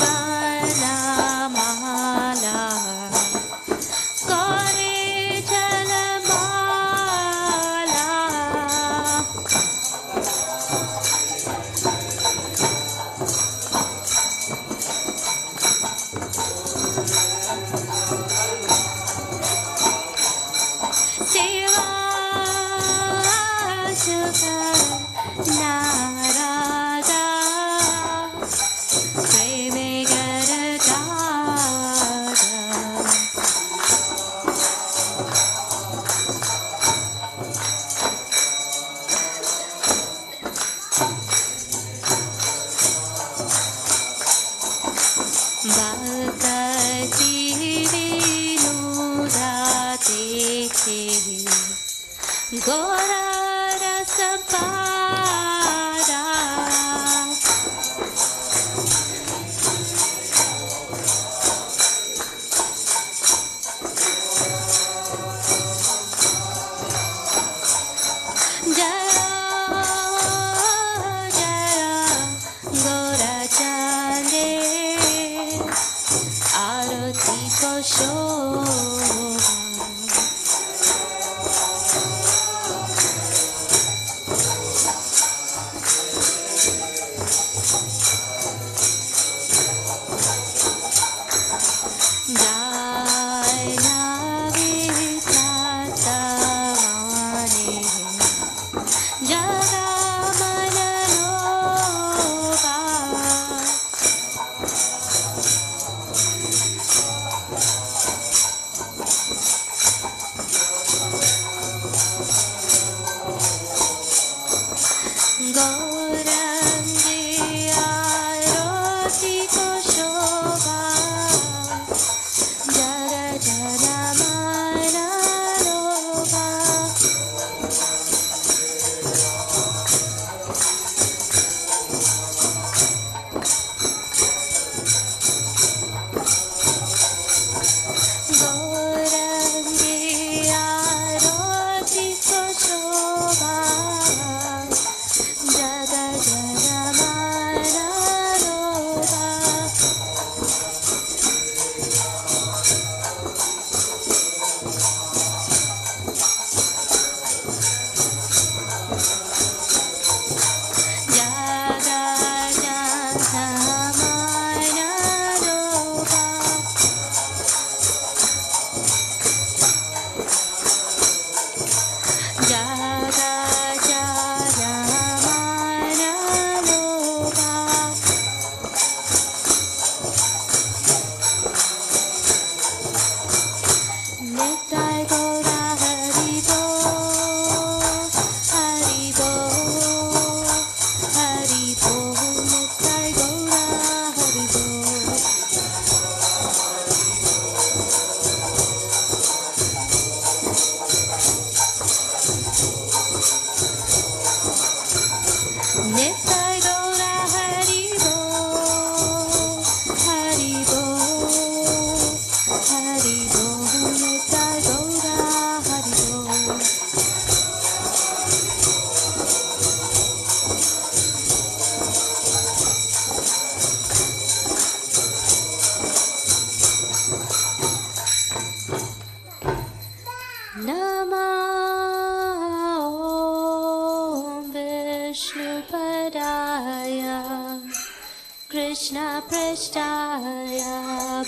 Krishna Prasthaya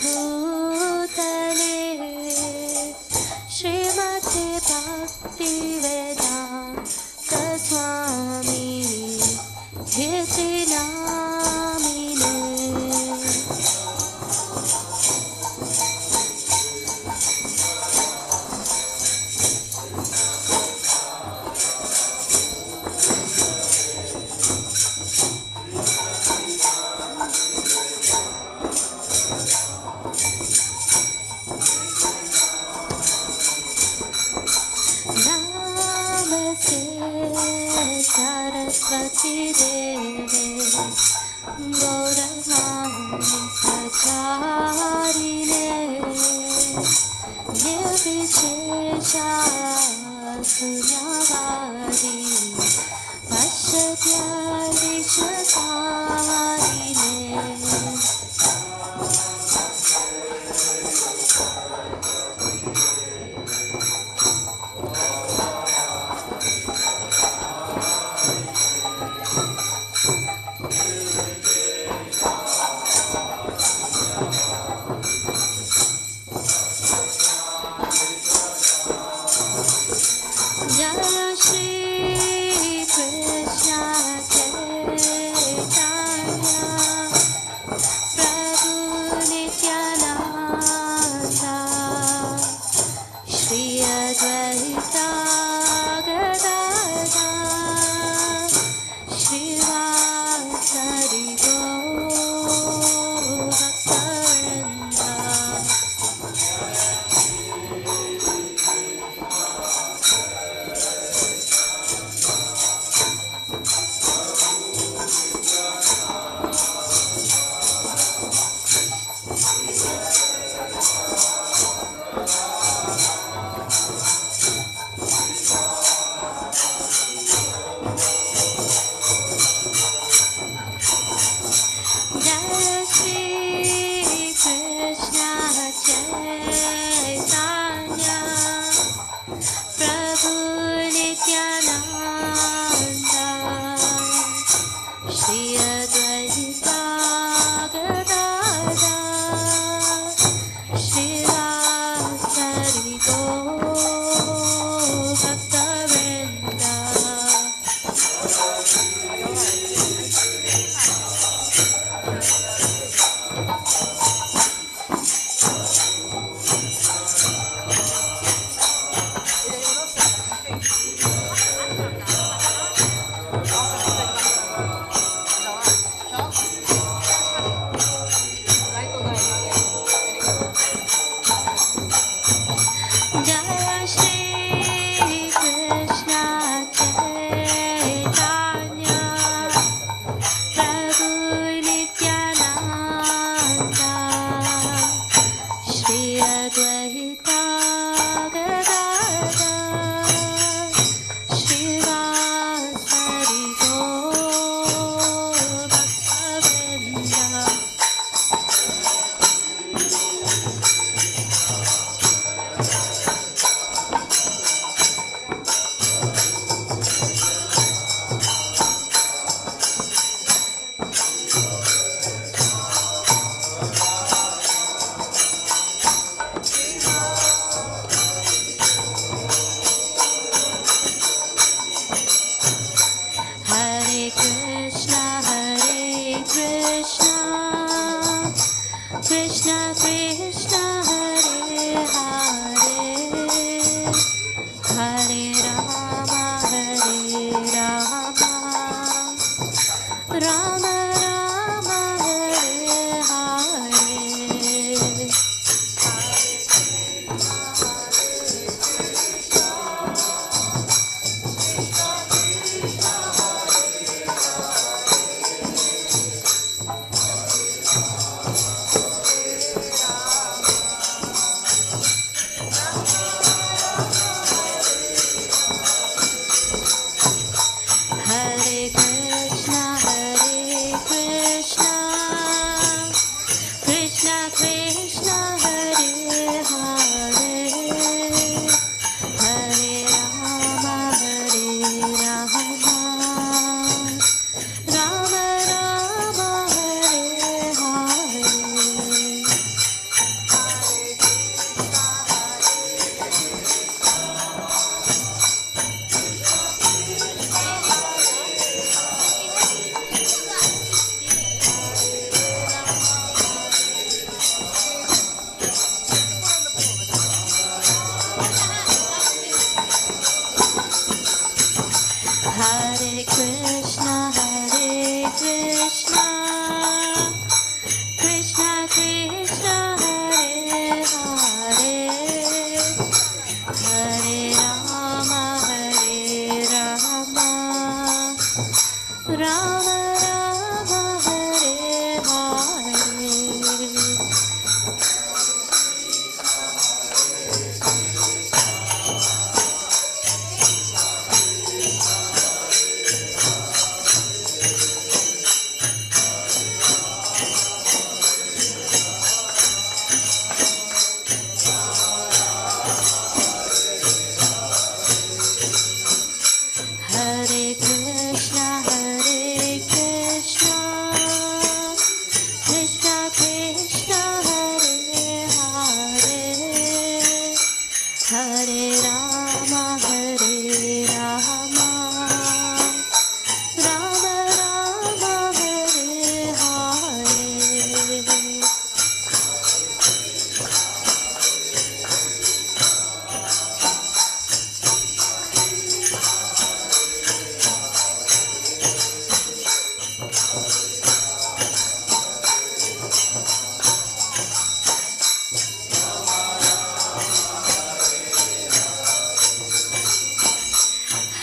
Bhutale Srimate Bhaktivedanta Swami Hiti Namine Saraswati Devi Gauravani Sacharine Nirvichesha Sunyavadi Pashatya Vishakarine Jaya Shri Krishna Advaita Gadadha Shivasari Gaur Bhaktivedanta Hare Krishna, Krishna Krishna, Hare Hare, Hare Rama, Rama Rama, Hare Hare. Hare Krishna, Krishna Krishna, Hare Hare, Hare Rama, Rama Rama, Hare Hare. Hare Krishna, Krishna Krishna, Hare Hare, Hare Rama, Rama Rama, Hare Hare. Hare Krishna, Krishna Krishna, Hare Hare, Hare Rama, Rama Rama, Hare Hare.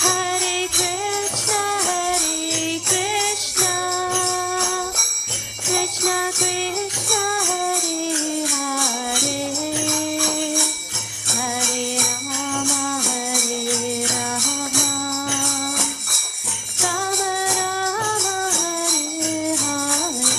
Hare Krishna, Krishna Krishna, Hare Hare, Hare Rama, Rama Rama, Hare Hare.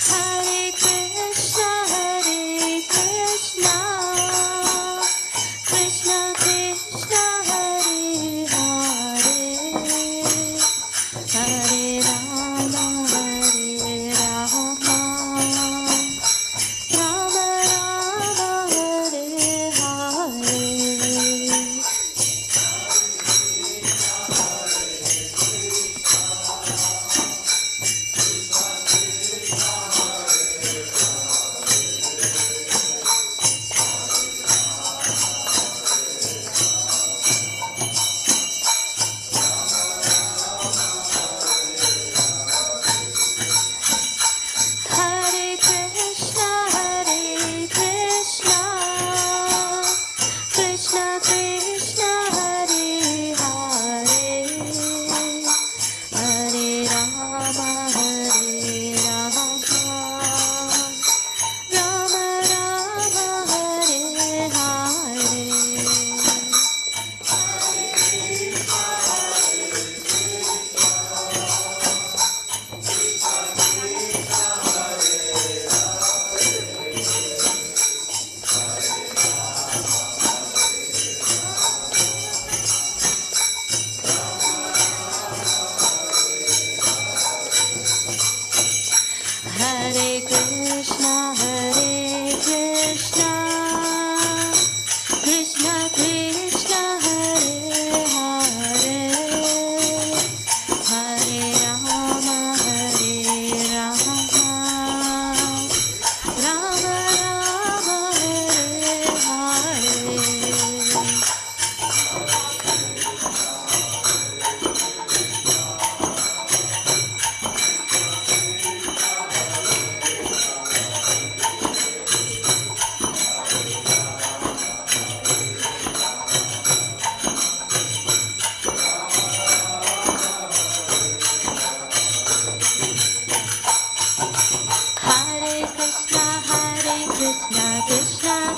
Hare Krishna, Krishna Krishna, Hare Hare, Hare Rama, Rama Rama, Hare Hare.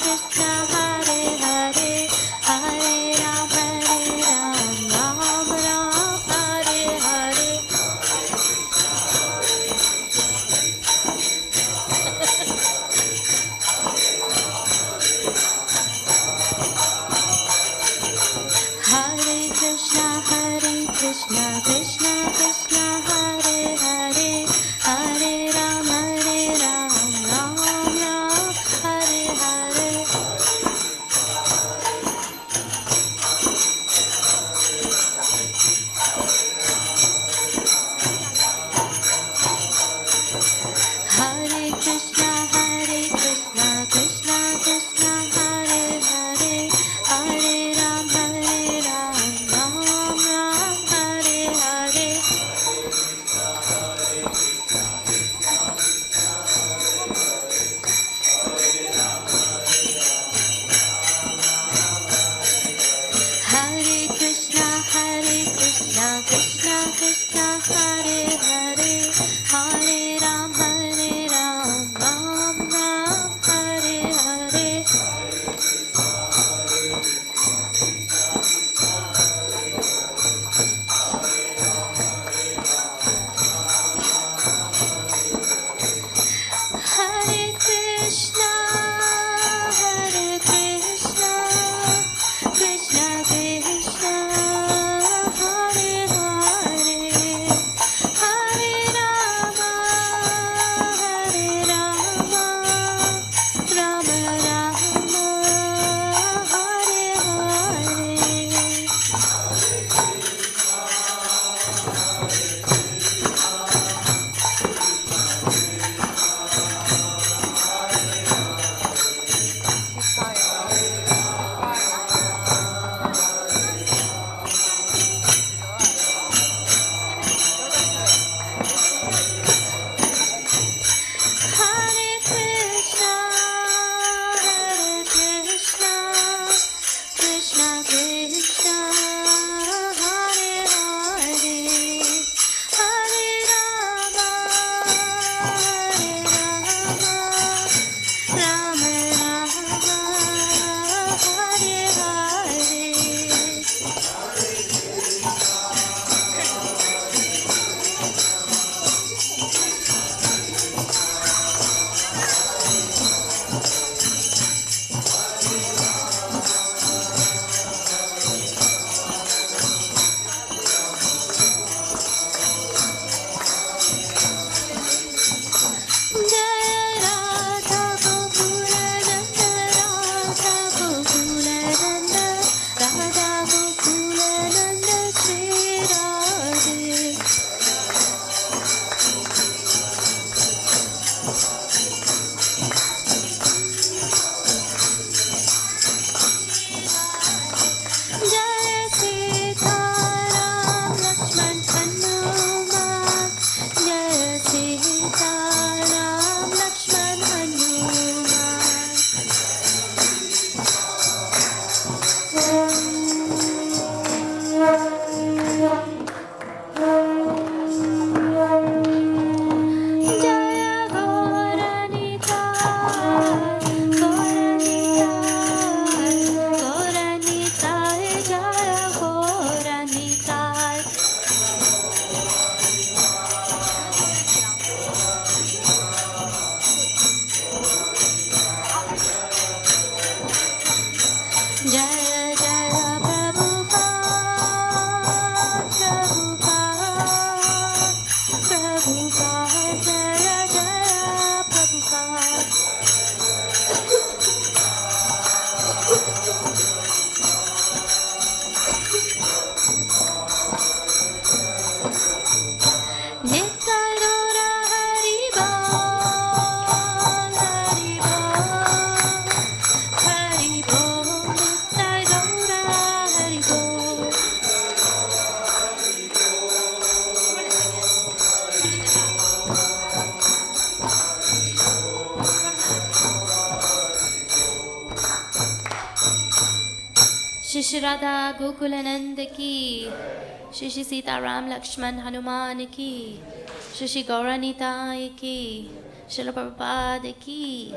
Krishna, Hare Hare, Hare Ram, Ram Ram, Hare Hare. Hare Krishna, Krishna Krishna, Hare Hare, Hare Ram, Ram Ram, Hare Hare. Hare Krishna, Krishna Krishna, Hare Hare, Hare Ram, Ram Ram, Hare Hare. Hare Krishna, Krishna Krishna, Hare Hare, Hare Ram, Ram Ram, Hare Hare. Hare Krishna, Krishna Krishna, Hare Hare, Hare Rama, Rama Rama, Hare Hare. Hare Krishna, Krishna Krishna, Hare Hare, Hare Rama, Rama Rama, Hare Hare. Jaya Radha Gokula Nanda, Radha Gokula Nanda, Radha Gokula Nanda, Shri Radhe. Jaya Sita Ram Lakshman Hanuman, Jaya Sita Ram Lakshman Hanuman. Jaya Gauranitai, Jaya Gauranitai. Jaya Jaya Prabhupada, Prabhupada, Jaya Jaya Prabhupada. Nitai Gaura Hari Bol, Hari Bol, Nitai Gaura Hari Bol. Shri Shri Radha Gokulananda ki, Shri Shri Sita Ram Lakshman Hanuman ki, Shri Shri Gauranitai ki, Srila Prabhupada ki.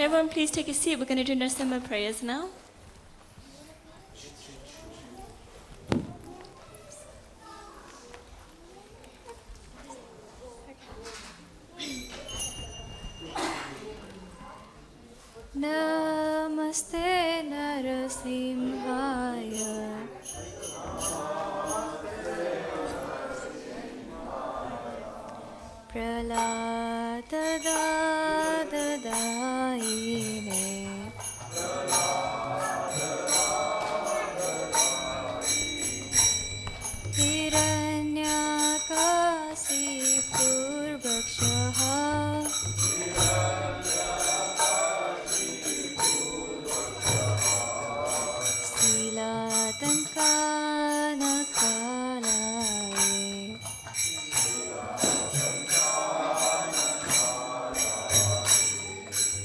Can everyone please take a seat? We're going to do Narasimha prayers now. Namaste Narasimhaya. Praladadadayine. Hiranyakasipurbhakshaha. Silatankanakalaye.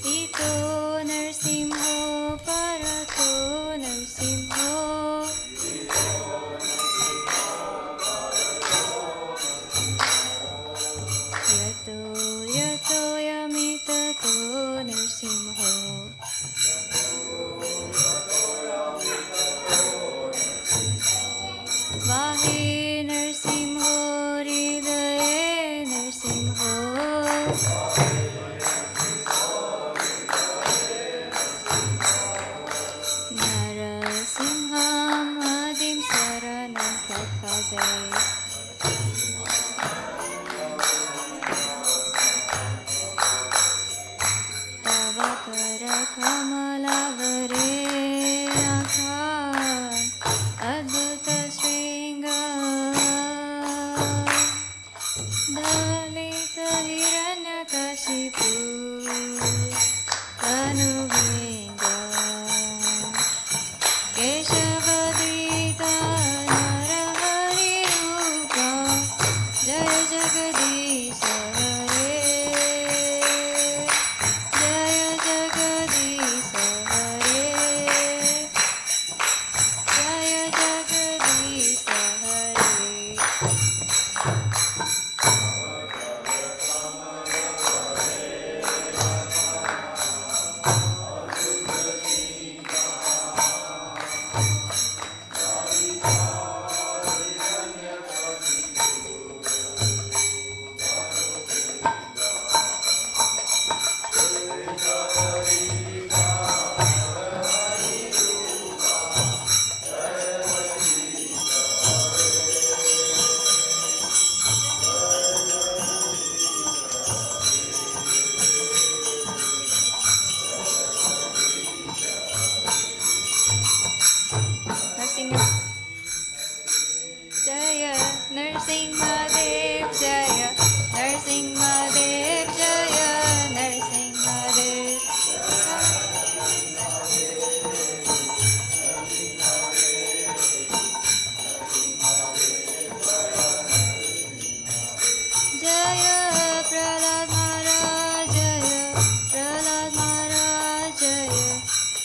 Ito Narsimho Parato Narsimho. Yato Yato Yamitato Narsimho. Vahe Narsimho Hridaye Narsimho. Narasimham Adim Saranam Prapade. Tavakara Kamalavare Nakhan Adbhuta Sringa Dalita Hiranyakashipu Tanuvinga Keshavadita Narahari Rupa Jaya Jagadisha Hare Jaya Jagadisha Hare Jaya Jagadisha Hare. Narsimha Jaya Narsimha Dev Jaya Narsimha Dev Jaya Narsimha Dev Jaya Prahlad Maharaj Jaya Prahlad Maharaj Jaya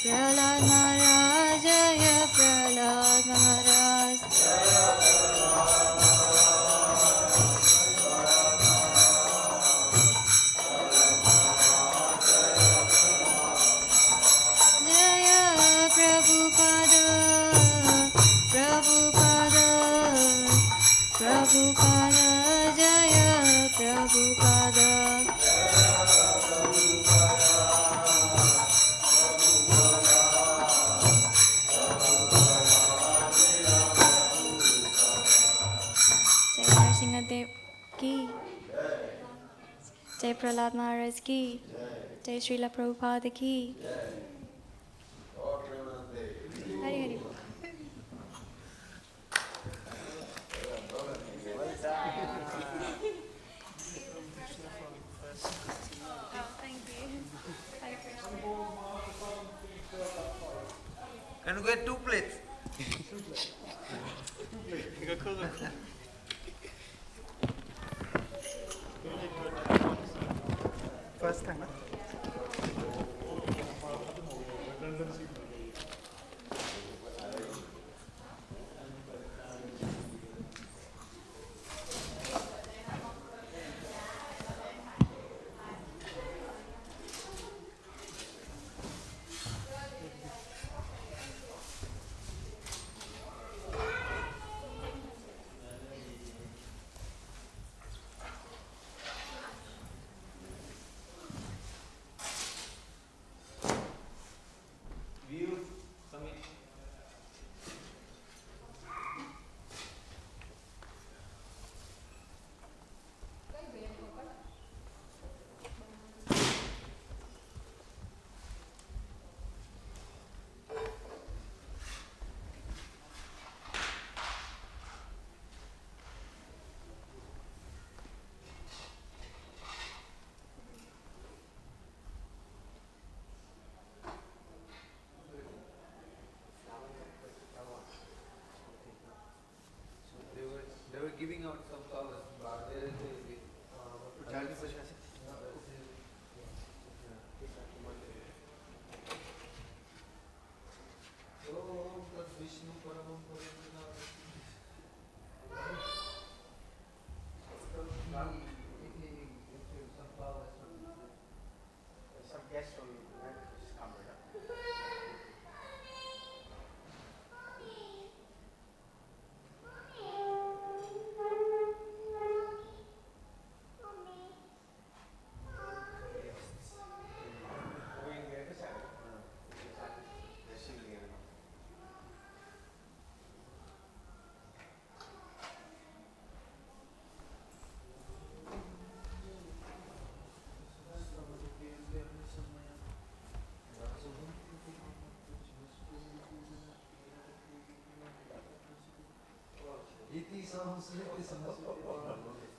Prahlad Maharaj Jaya Prahlad Maharaj Jaya Prabhupada Prabhupada Prabhupada Jaya Prabhupada Jai Narsimha Dev ki Jai Prahlad Maharaj ki Jai Srila Prabhupada ki Hari Hari Bol. Oh, thank you. Hare Krishna. Can you get 2 plates? First time, giving out some flowers. Some guests will just come with us. Iti samsriti samsriti